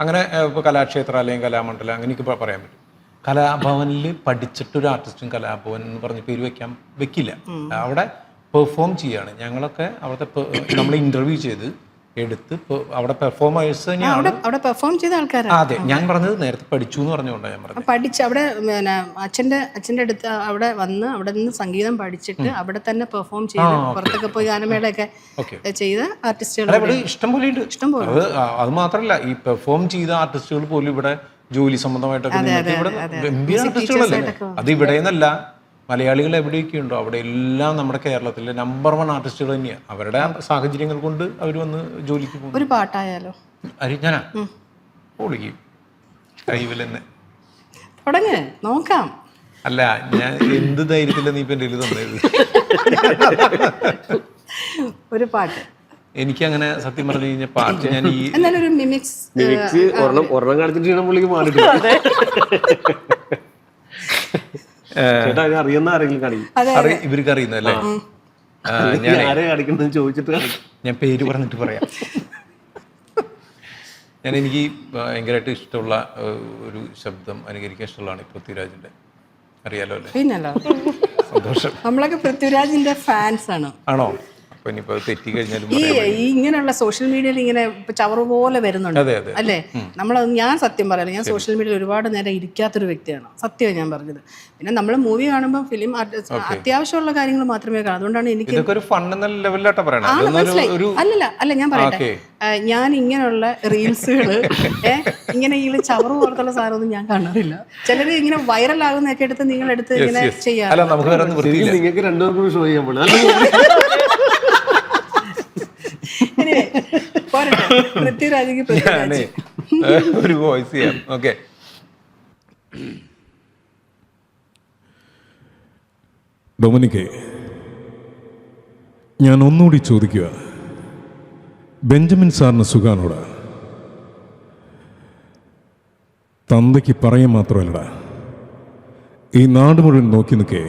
അങ്ങനെ ഇപ്പോൾ കലാക്ഷേത്ര അല്ലെങ്കിൽ കലാമണ്ഡലം അങ്ങനെയൊക്കെ പറയാൻ പറ്റും. കലാഭവനിൽ പഠിച്ചിട്ടൊരു ആർട്ടിസ്റ്റും കലാഭവൻ എന്ന് പറഞ്ഞ പേര് വെക്കില്ല. അവിടെ പെർഫോം ചെയ്യാണ്. ഞങ്ങളൊക്കെ അവിടുത്തെ നമ്മൾ ഇന്റർവ്യൂ ചെയ്ത് എടുത്ത് അവിടെ പെർഫോമേഴ്സ് തന്നെയാണ്. അവിടെ പെർഫോം ചെയ്ത ആൾക്കാരാണ്. അതെ, ഞാൻ പറഞ്ഞത് നേരത്തെ പഠിച്ചു എന്ന് പറഞ്ഞുകൊണ്ടാണ് ഞാൻ പറഞ്ഞത്. പഠിച്ച് അവിടെ അച്ഛൻ്റെ അടുത്ത് അവിടെ വന്ന് അവിടെ നിന്ന് സംഗീതം പഠിച്ചിട്ട് അവിടെ തന്നെ പെർഫോം ചെയ്ത് പുറത്തൊക്കെ പോയി ഗാനമേളയൊക്കെ ചെയ്ത ആർട്ടിസ്റ്റുകൾ ഇഷ്ടംപോലെ ഉണ്ട്. ഇഷ്ടംപോലെ. അത് മാത്രമല്ല, ഈ പെർഫോം ചെയ്ത ആർട്ടിസ്റ്റുകൾ പോലും ഇവിടെ ജോലി സംബന്ധമായിട്ടൊക്കെ ഇവിടെ ഗംഭീര ആർട്ടിസ്റ്റുകളല്ലേ. അത് ഇവിടെ നിന്നല്ല, മലയാളികൾ എവിടെയൊക്കെ ഉണ്ടോ അവിടെ എല്ലാം നമ്മുടെ കേരളത്തിലെ നമ്പർ 1 ആർട്ടിസ്റ്റുകൾ തന്നെയാണ്. അവരുടെ സാഹചര്യങ്ങൾ കൊണ്ട് അവർ വന്ന് ജോലിക്ക് പോകും. ഒരു പാട്ടായാലോ? ഞാനാ പൊളിക്കും കൈവിൽ തന്നെ തുടങ്ങ് നോക്കാം. അല്ല, ഞാൻ എന്ത് ധൈര്യത്തില്ല നീ ഇപ്പൊ എൻ്റെ തന്നത്. ഒരു പാട്ട് എനിക്കങ്ങനെ സത്യം പറഞ്ഞു കഴിഞ്ഞാൽ പാട്ട് ഞാൻ ഈ ഒരു മിമിക്സ് ഒരെണ്ണം കാണിച്ചിട്ട് പുള്ളിക്ക് മാറിയിട്ടുണ്ട്. അറിയുന്ന ആരെങ്കിലും കാണിക്കും. ഇവർക്ക് അറിയുന്നല്ലേ? ഞാൻ ആരെ കാണിക്കുന്നത് ചോദിച്ചിട്ട് ഞാൻ പേര് പറഞ്ഞിട്ട് പറയാം. എനിക്ക് ഭയങ്കരമായിട്ട് ഇഷ്ടമുള്ള ഒരു ശബ്ദം അനുകരിക്കാൻ ഇഷ്ടമുള്ളതാണ് പൃഥ്വിരാജിന്റെ. അറിയാലോ അല്ലേ? പിന്നല്ലോ, സന്തോഷം. നമ്മളൊക്കെ പൃഥ്വിരാജിന്റെ ഫാൻസ് ആണ്. ആണോ? തെറ്റി കഴിഞ്ഞാലും ഇങ്ങനെയുള്ള സോഷ്യൽ മീഡിയയിൽ ഇങ്ങനെ ചവറ് പോലെ വരുന്നുണ്ട് അല്ലേ? ഞാൻ സത്യം പറയാം, ഞാൻ സോഷ്യൽ മീഡിയയിൽ ഒരുപാട് നേരം ഇരിക്കാത്തൊരു വ്യക്തിയാണ്, സത്യം ഞാൻ പറഞ്ഞത്. പിന്നെ നമ്മൾ മൂവി കാണുമ്പോൾ ഫിലിം അത്യാവശ്യമുള്ള കാര്യങ്ങൾ മാത്രമേ കാണൂ. അതുകൊണ്ടാണ് എനിക്ക് അല്ല ഞാൻ പറയട്ടെ, ഞാൻ ഇങ്ങനെയുള്ള റീൽസുകൾ ഇങ്ങനെ ഈ ചവറ് പോലത്തുള്ള സാധനമൊന്നും ഞാൻ കാണാറില്ല. ചിലർ ഇങ്ങനെ വൈറലാകുന്നതൊക്കെ എടുത്ത് നിങ്ങളെടുത്ത് ഇങ്ങനെ ചെയ്യാറ്. നിങ്ങൾക്ക് രണ്ടുപേർക്കും ഷോ ചെയ്യാൻ പോലും ഒരു വോയിസ് ചെയ്യാം. ഓക്കെ, ഡൊമിനിക്കേ, ഞാൻ ഒന്നുകൂടി ചോദിക്കുക, ബെഞ്ചമിൻ സാറിന് സുഖാനോടാ? തന്തയ്ക്ക് പറയാൻ മാത്രമല്ലടാ, ഈ നാട് മുഴുവൻ നോക്കി നിൽക്കേ.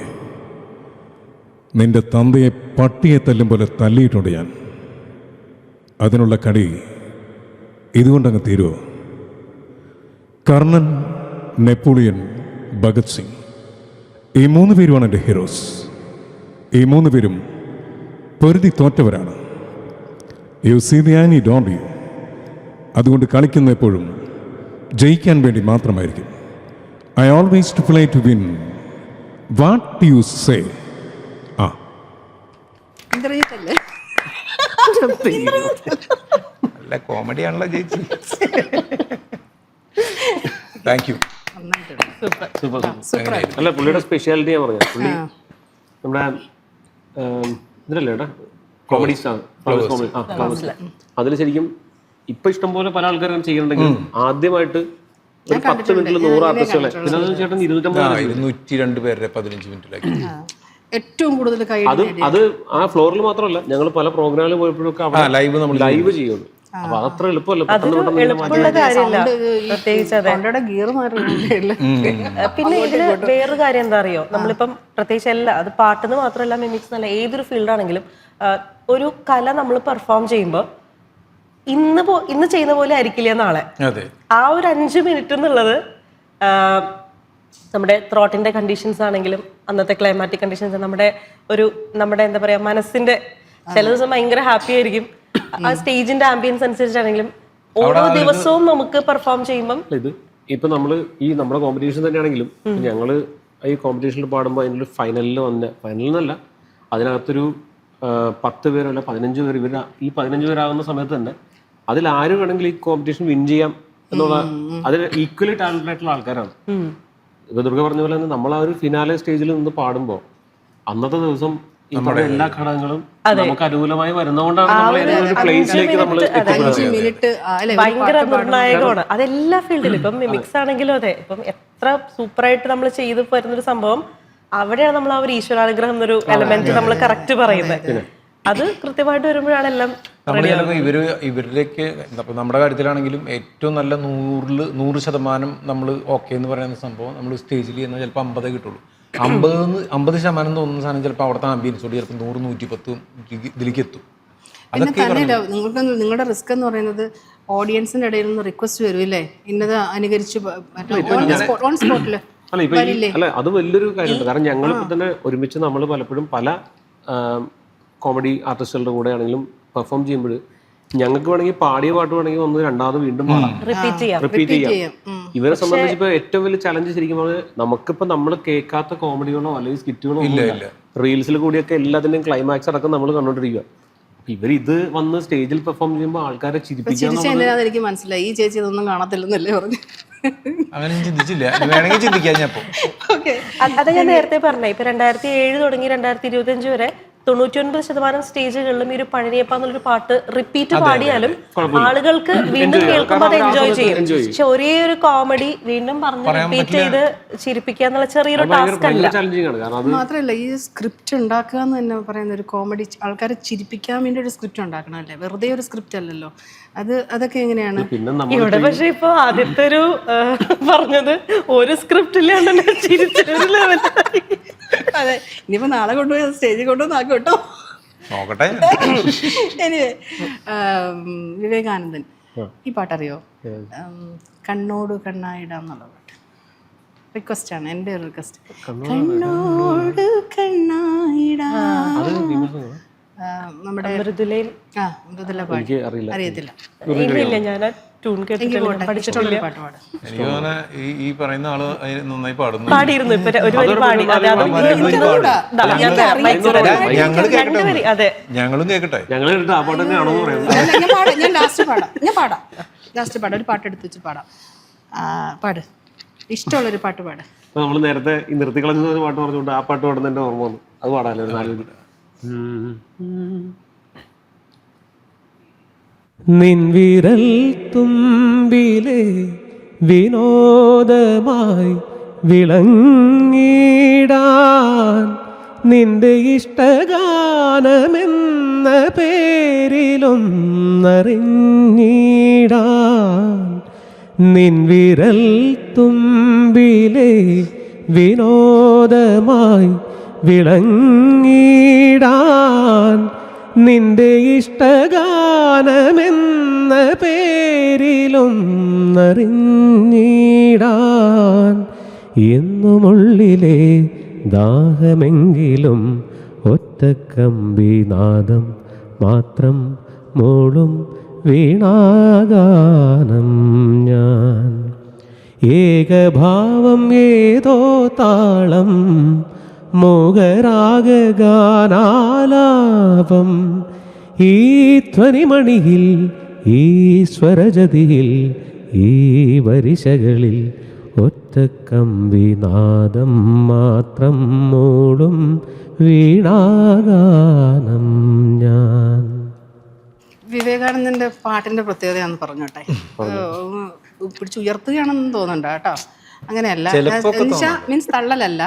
നിന്റെ തന്തയെ പട്ടിയെ തല്ലും പോലെ തല്ലിയിട്ടുണ്ട് ഞാൻ. അതിനുള്ള കടി ഇതുകൊണ്ടങ്ങ് തീരുമോ? കർണൻ, നെപ്പോളിയൻ, ഭഗത് സിംഗ്, ഈ 3 പേരുമാണ് എൻ്റെ ഹീറോസ്. ഈ 3 പേരും പൊരുതി തോറ്റവരാണ്. You see the any don't you? അതുകൊണ്ട് കളിക്കുന്ന എപ്പോഴും ജയിക്കാൻ വേണ്ടി മാത്രമായിരിക്കും. I always to play to win. What you say? ആ, ഇന്ദ്രജിത്തല്ലേ? നല്ല കോമഡിയാണല്ലോ ചേച്ചി. Thank you. സൂപ്പർ. അല്ല, പുള്ളിയുടെ സ്പെഷ്യാലിറ്റി ഞാൻ പറഞ്ഞത്, പുള്ളി നമ്മുടെ ഇതിലല്ലേ ഏട്ടാ കോമഡി സ്റ്റാർ, അതിൽ ശരിക്കും ഇപ്പൊ ഇഷ്ടംപോലെ പല ആൾക്കാരും ചെയ്യുന്നുണ്ടെങ്കിൽ ആദ്യമായിട്ട് ഒരു 10 മിനിറ്റിൽ 100 ആർട്ടിസ്റ്റുകളെ, പിന്നെ അത് ചേട്ടൻ 202 പേരുടെ 15 മിനിറ്റിലാക്കി. ഏറ്റവും കൂടുതൽ കൈ അത് ആ ഫ്ലോറിൽ മാത്രമല്ല, ഞങ്ങൾ പല പ്രോഗ്രാമിൽ പോയപ്പോഴൊക്കെ ലൈവ് നമ്മൾ ലൈവ് ചെയ്യുള്ളൂ. അപ്പൊ അതത്ര എളുപ്പമല്ല, എളുപ്പമുള്ള കാര്യമില്ല. പ്രത്യേകിച്ച് അതെ. ഗിയർ മാറില്ല. പിന്നെ ഇതില് വേറൊരു കാര്യം എന്താ അറിയോ, നമ്മളിപ്പം പ്രത്യേകിച്ച് എല്ലാ, അത് പാട്ടെന്ന് മാത്രമല്ല, മിമിക്സ് എന്നല്ല, ഏതൊരു ഫീൽഡാണെങ്കിലും ഒരു കല നമ്മൾ പെർഫോം ചെയ്യുമ്പോൾ ഇന്ന് ചെയ്യുന്ന പോലെ ആയിരിക്കില്ല നാളെ. ആ ഒരു 5 മിനിറ്റ് എന്നുള്ളത് നമ്മുടെ ത്രോട്ടിന്റെ കണ്ടീഷൻസ് ആണെങ്കിലും അന്നത്തെ ക്ലൈമാറ്റിക് കണ്ടീഷൻസ്, നമ്മുടെ എന്താ പറയാ, മനസ്സിന്റെ ചില ദിവസം ഭയങ്കര ഹാപ്പി ആയിരിക്കും. ആ സ്റ്റേജിന്റെ ആംബിയൻസ് അനുസരിച്ചാണെങ്കിലും ഓരോ ദിവസവും നമുക്ക് പെർഫോം ചെയ്യുമ്പം ഇത് ഇപ്പൊ നമ്മുടെ കോമ്പറ്റീഷൻ തന്നെയാണെങ്കിലും ഞങ്ങള് ഈ കോമ്പറ്റീഷനിൽ പാടുമ്പോൾ അതിൻ്റെ ഫൈനലിൽ ഫൈനലിൽ അതിനകത്തൊരു 10 പേരോ അല്ല 15 പേര്, ഈ 15 പേരാകുന്ന സമയത്ത് തന്നെ അതിൽ ആര് വേണമെങ്കിലും ഈ കോമ്പറ്റീഷൻ വിൻ ചെയ്യാം എന്നുള്ള അതിന് ഈക്വലി ടാലന്റഡ് ആയിട്ടുള്ള ആൾക്കാരാണ്. ഇപ്പൊ ദുർഗ പറഞ്ഞ പോലെ തന്നെ നമ്മൾ ആ ഒരു ഫിനാലെ സ്റ്റേജിൽ നിന്ന് പാടുമ്പോൾ അന്നത്തെ ദിവസം ഈ പറഞ്ഞ എല്ലാ ഘടകങ്ങളും നമുക്ക് അനുകൂലമായി വരുന്നതുകൊണ്ടാണ് നമ്മൾ ഒരു പ്ലേസിലേക്ക് നമ്മൾ ഭയങ്കര നിർണായകമാണ്. അതെല്ലാ ഫീൽഡിലും, ഇപ്പം മിമിക്സ് ആണെങ്കിലും അതെ. ഇപ്പം എത്ര സൂപ്പറായിട്ട് നമ്മൾ ചെയ്ത് വരുന്നൊരു സംഭവം, അവിടെയാണ് നമ്മൾ ആ ഒരു ഈശ്വരാനുഗ്രഹം എന്നൊരു എലമെന്റ് നമ്മൾ കറക്റ്റ് പറയുന്നത്. അത് കൃത്യമായിട്ട് വരുമ്പോഴാണ് എല്ലാം. ഇവരിലേക്ക് നമ്മുടെ കാര്യത്തിലാണെങ്കിലും ഏറ്റവും നല്ല 100% നമ്മൾ ഓക്കെ എന്ന് പറയുന്ന സംഭവം നമ്മൾ സ്റ്റേജിൽ ചെയ്യുന്ന ചിലപ്പോൾ 50 കിട്ടുള്ളൂ. 50% തോന്നുന്ന സാധനം ചിലപ്പോൾ അവിടുത്തെ ആംബിയൻസോട് ചിലപ്പോൾ 100-110 ഇതിലേക്ക് എത്തും. പിന്നെ തന്നെയല്ല, നിങ്ങളുടെ റിസ്ക് എന്ന് പറയുന്നത് ഓഡിയൻസിന്റെ ഇടയിൽ നിന്ന് റിക്വസ്റ്റ് വരും ഇല്ലേ, ഇന്നത് അനുകരിച്ച് ഓൺ സ്പോട്ടില്. അല്ല, അത് വലിയൊരു കാര്യമുണ്ട്. കാരണം ഞങ്ങളിപ്പോൾ തന്നെ ഒരുമിച്ച് നമ്മൾ പലപ്പോഴും പല കോമഡി ആർട്ടിസ്റ്റുകളുടെ കൂടെ ആണെങ്കിലും പെർഫോം ചെയ്യുമ്പോൾ ഞങ്ങൾക്ക് വേണമെങ്കിൽ പാടിയ പാട്ട് വേണമെങ്കിൽ ഒന്ന് രണ്ടാമത് വീണ്ടും റിപ്പീറ്റ് ചെയ്യാം. ഇവരെ സംബന്ധിച്ചിപ്പോ ഏറ്റവും വലിയ ചലഞ്ച് ശരിക്കും പറഞ്ഞാൽ നമുക്കിപ്പോ നമ്മൾ കേൾക്കാത്ത കോമഡികളോ അല്ലെങ്കിൽ സ്കിറ്റുകളോ ഇല്ല. റീൽസിൽ കൂടിയൊക്കെ എല്ലാത്തിന്റെയും ക്ലൈമാക്സ് അടക്കം നമ്മൾ കണ്ടോണ്ടിരിക്കുക. ഇവർ ഇത് വന്ന് സ്റ്റേജിൽ പെർഫോം ചെയ്യുമ്പോൾ ആൾക്കാരെ ചിരിപ്പിക്കാൻ എനിക്ക് മനസ്സിലായി. ഈ ചേച്ചി ഇതൊന്നും കാണത്തില്ലെന്നല്ലേ പറഞ്ഞു. അങ്ങനെ ചിന്തിച്ചില്ല, വേണമെങ്കിൽ ചിന്തിക്കാൻ ഞാൻ. അത് ഞാൻ നേരത്തെ പറഞ്ഞേ, ഇപ്പൊ 2007 തുടങ്ങി 2025 വരെ 99% സ്റ്റേജുകളിലും ഈ ഒരു പഴനിയപ്പ എന്നുള്ളൊരു പാട്ട് റിപ്പീറ്റ് പാടിയാലും ആളുകൾക്ക് വീണ്ടും കേൾക്കുമ്പോൾ അത് എൻജോയ് ചെയ്യും. പക്ഷെ ഒരേ ഒരു കോമഡി വീണ്ടും പറഞ്ഞ് റിപ്പീറ്റ് ചെയ്ത് ചിരിപ്പിക്കുക എന്നുള്ള ചെറിയൊരു ടാസ്ക് അല്ല. മാത്രമല്ല, ഈ സ്ക്രിപ്റ്റ് ഉണ്ടാക്കുക എന്ന് തന്നെ പറയുന്ന ഒരു കോമഡി ആൾക്കാരെ ചിരിപ്പിക്കാൻ വേണ്ടി ഒരു സ്ക്രിപ്റ്റ് ഉണ്ടാക്കണമല്ലേ, വെറുതെ ഒരു സ്ക്രിപ്റ്റ് അല്ലല്ലോ. അതൊക്കെ എങ്ങനെയാണ് ഇവിടെ? പക്ഷെ ഇപ്പൊ ആദ്യത്തെ ഒരു പറഞ്ഞത് ഒരു സ്ക്രിപ്റ്റ് ഇല്ലാണ്ട് ചിരിച്ചൊരു ലെവൽ. അതെ, ഇനിയിപ്പോ നാളെ കൊണ്ടുപോയി സ്റ്റേജിൽ കൊണ്ടുവന്നാക്കും കേട്ടോ. എനിവേ, വിവേകാനന്ദൻ ഈ പാട്ടറിയോ? കണ്ണോട് കണ്ണായിടാം എന്നുള്ള പാട്ട് റിക്വസ്റ്റ് ആണ്, എൻ്റെ ഒരു റിക്വസ്റ്റ്. കണ്ണോട് കണ്ണായിടാം, നമ്മുടെ മൃദുല പാട്ട് അറിയത്തില്ല. ഈ പറയുന്ന ആള് നന്നായി പാടുന്നു. പാടിയിരുന്നു ഞങ്ങളും കേക്കട്ടെ. ഞാൻ ലാസ്റ്റ് പാടാം ഒരു പാട്ട് എടുത്ത് വെച്ച് പാടാം. പാട്, ഇഷ്ടമുള്ളൊരു പാട്ട് പാട്. നമ്മൾ നേരത്തെ ഈ നിർത്തിക്കളഞ്ഞ പാട്ട് പറഞ്ഞുകൊണ്ട് ആ പാട്ട് പാടുന്നതിന്റെ ഓർമ്മ വന്നു. അത് പാടാല്ലോ. നിൻവിരൽ തുമ്പിലെ വിനോദമായി വിളങ്ങിടാൻ, നിന്റെ ഇഷ്ടഗാനമെന്ന പേരിലൊന്നറിഞ്ഞിടാൻ, നിൻവിരൽ തുമ്പിലെ വിനോദമായി വിളങ്ങിടാൻ നിന്റെ ഇഷ്ടഗാനമെന്ന പേരിലൊന്നറിഞ്ഞിടാൻ എന്നുമുള്ളിലെ ദാഹമെങ്കിലും ഒറ്റക്കമ്പിനാദം മാത്രം മൂളും വീണാഗാനം ഞാൻ. ഏകഭാവം ഏതോ താളം മോഹരാഗാനാലാപം ഈ ധ്വനിമണിയിൽ ഈ സ്വരജതിയിൽ ഈ വരിശകളിൽ ഒറ്റക്കമ്പിനാദം മാത്രം മൂളും വീണാഗാനം ഞാൻ. വിവേകാനന്ദന്റെ പാട്ടിന്റെ പ്രത്യേകതയാണെന്ന് പറഞ്ഞോട്ടെ. പിടിച്ചുയർത്തുകയാണെന്ന് തോന്നുന്നുണ്ട് കേട്ടോ. അങ്ങനെയല്ല, മീൻസ് തള്ളലല്ല,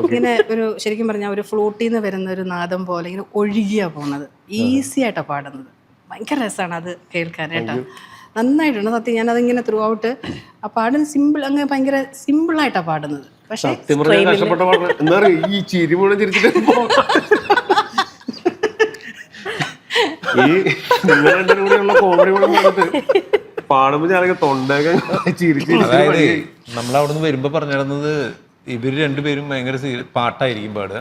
ഇങ്ങനെ ഒരു ശരിക്കും പറഞ്ഞാൽ ഒരു ഫ്ലൂട്ടിൽ നിന്ന് വരുന്ന ഒരു നാദം പോലെ ഇങ്ങനെ ഒഴുകിയാ പോകുന്നത്. ഈസി ആയിട്ടാണ് പാടുന്നത്. ഭയങ്കര രസമാണ് അത് കേൾക്കാനായിട്ടാ. നന്നായിട്ടുണ്ട് സത്യം. ഞാനതിങ്ങനെ ത്രൂ ഔട്ട് ആ പാടുന്ന സിമ്പിൾ, അങ്ങനെ ഭയങ്കര സിമ്പിളായിട്ടാണ് പാടുന്നത്. പക്ഷേ ഈ ചിരി മുഴുവൻ ചിരിച്ചിട്ട് ഈ നിങ്ങളുടെ കൂടെയുള്ള കോമഡി മുഴുവൻ പറഞ്ഞിട്ട് പാടുമ്പോ ഞാനൊക്കെ തൊണ്ടൊക്കെ ചിരിച്ച്. അതായത് നമ്മളവിടുന്ന് വരുമ്പോ പറഞ്ഞിരുന്നത് ഇവര് രണ്ടുപേരും ഭയങ്കര പാട്ടായിരിക്കും പാടുക.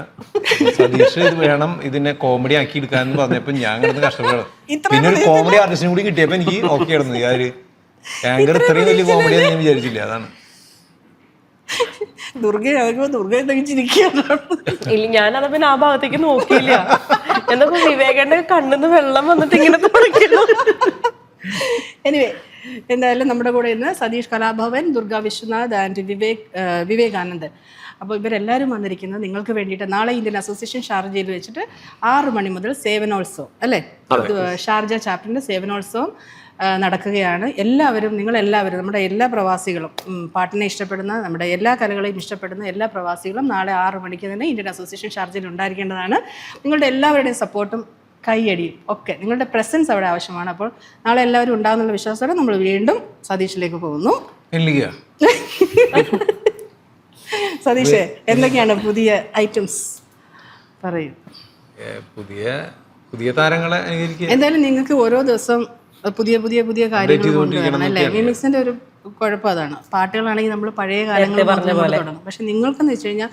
സതീഷ് ഇത് വേണം ഇതിനെ കോമഡി ആക്കി എടുക്കാന്ന് പറഞ്ഞപ്പോ ഞാൻ കിടന്ന് കഷ്ടപ്പെടണം. പിന്നെ ഒരു കോമഡി ആർട്ടിസ്റ്റിനും കൂടി കിട്ടിയപ്പോ എനിക്ക് ഓക്കെ ആയിരുന്നു. ഞാന് ഭയങ്കര ഇത്രയും വലിയ കോമഡിയാന്ന് ഞാൻ വിചാരിച്ചില്ല. അതാണ് ഇല്ല, ഞാനത് പിന്നെ ആ ഭാഗത്തേക്ക് നോക്കിയില്ല. എന്താ വിവേകന്റെ കണ്ണിന്ന് വെള്ളം വന്നിട്ട് ഇങ്ങനെ തുടങ്ങിയല്ലോ. എനിവേ, എന്തായാലും നമ്മുടെ കൂടെ ഇന്ന് സതീഷ് കലാഭവൻ, ദുർഗ വിശ്വനാഥ് ആൻഡ് വിവേകാനന്ദ്. അപ്പോൾ ഇവരെല്ലാവരും വന്നിരിക്കുന്നത് നിങ്ങൾക്ക് വേണ്ടിയിട്ട്. നാളെ ഇന്ത്യൻ അസോസിയേഷൻ ഷാർജയിൽ വെച്ചിട്ട് 6 മണി മുതൽ സേവനോത്സവം അല്ലേ, ഷാർജ ചാപ്റ്ററിൻ്റെ സേവനോത്സവം നടക്കുകയാണ്. എല്ലാവരും, നിങ്ങളെല്ലാവരും, നമ്മുടെ എല്ലാ പ്രവാസികളും, പാട്ടിനെ ഇഷ്ടപ്പെടുന്ന, നമ്മുടെ എല്ലാ കലകളെയും ഇഷ്ടപ്പെടുന്ന എല്ലാ പ്രവാസികളും നാളെ 6 മണിക്ക് തന്നെ ഇന്ത്യൻ അസോസിയേഷൻ ഷാർജയിൽ ഉണ്ടായിരിക്കേണ്ടതാണ്. നിങ്ങളുടെ എല്ലാവരുടെയും സപ്പോർട്ടും കൈയടിയും ഒക്കെ, നിങ്ങളുടെ പ്രസൻസ് അവിടെ ആവശ്യമാണ്. അപ്പോൾ നാളെ എല്ലാവരും ഉണ്ടാകുന്നുള്ള വിശ്വാസത്തോടെ നമ്മൾ വീണ്ടും സതീഷിലേക്ക് പോകുന്നു. സതീഷേ, എന്തൊക്കെയാണ് പുതിയ ഐറ്റംസ് പറയൂ. പുതിയ താരങ്ങളെ എന്തായാലും നിങ്ങൾക്ക് ഓരോ ദിവസം പുതിയ പുതിയ പുതിയ കാര്യങ്ങൾ കൊണ്ടുവരണം അല്ലേ. മിമിക്സിന്റെ ഒരു കുഴപ്പം അതാണ്. പാട്ടുകളാണെങ്കിൽ നമ്മൾ പഴയ കാലങ്ങൾ തുടങ്ങും. പക്ഷെ നിങ്ങൾക്കെന്ന് വെച്ച് കഴിഞ്ഞാൽ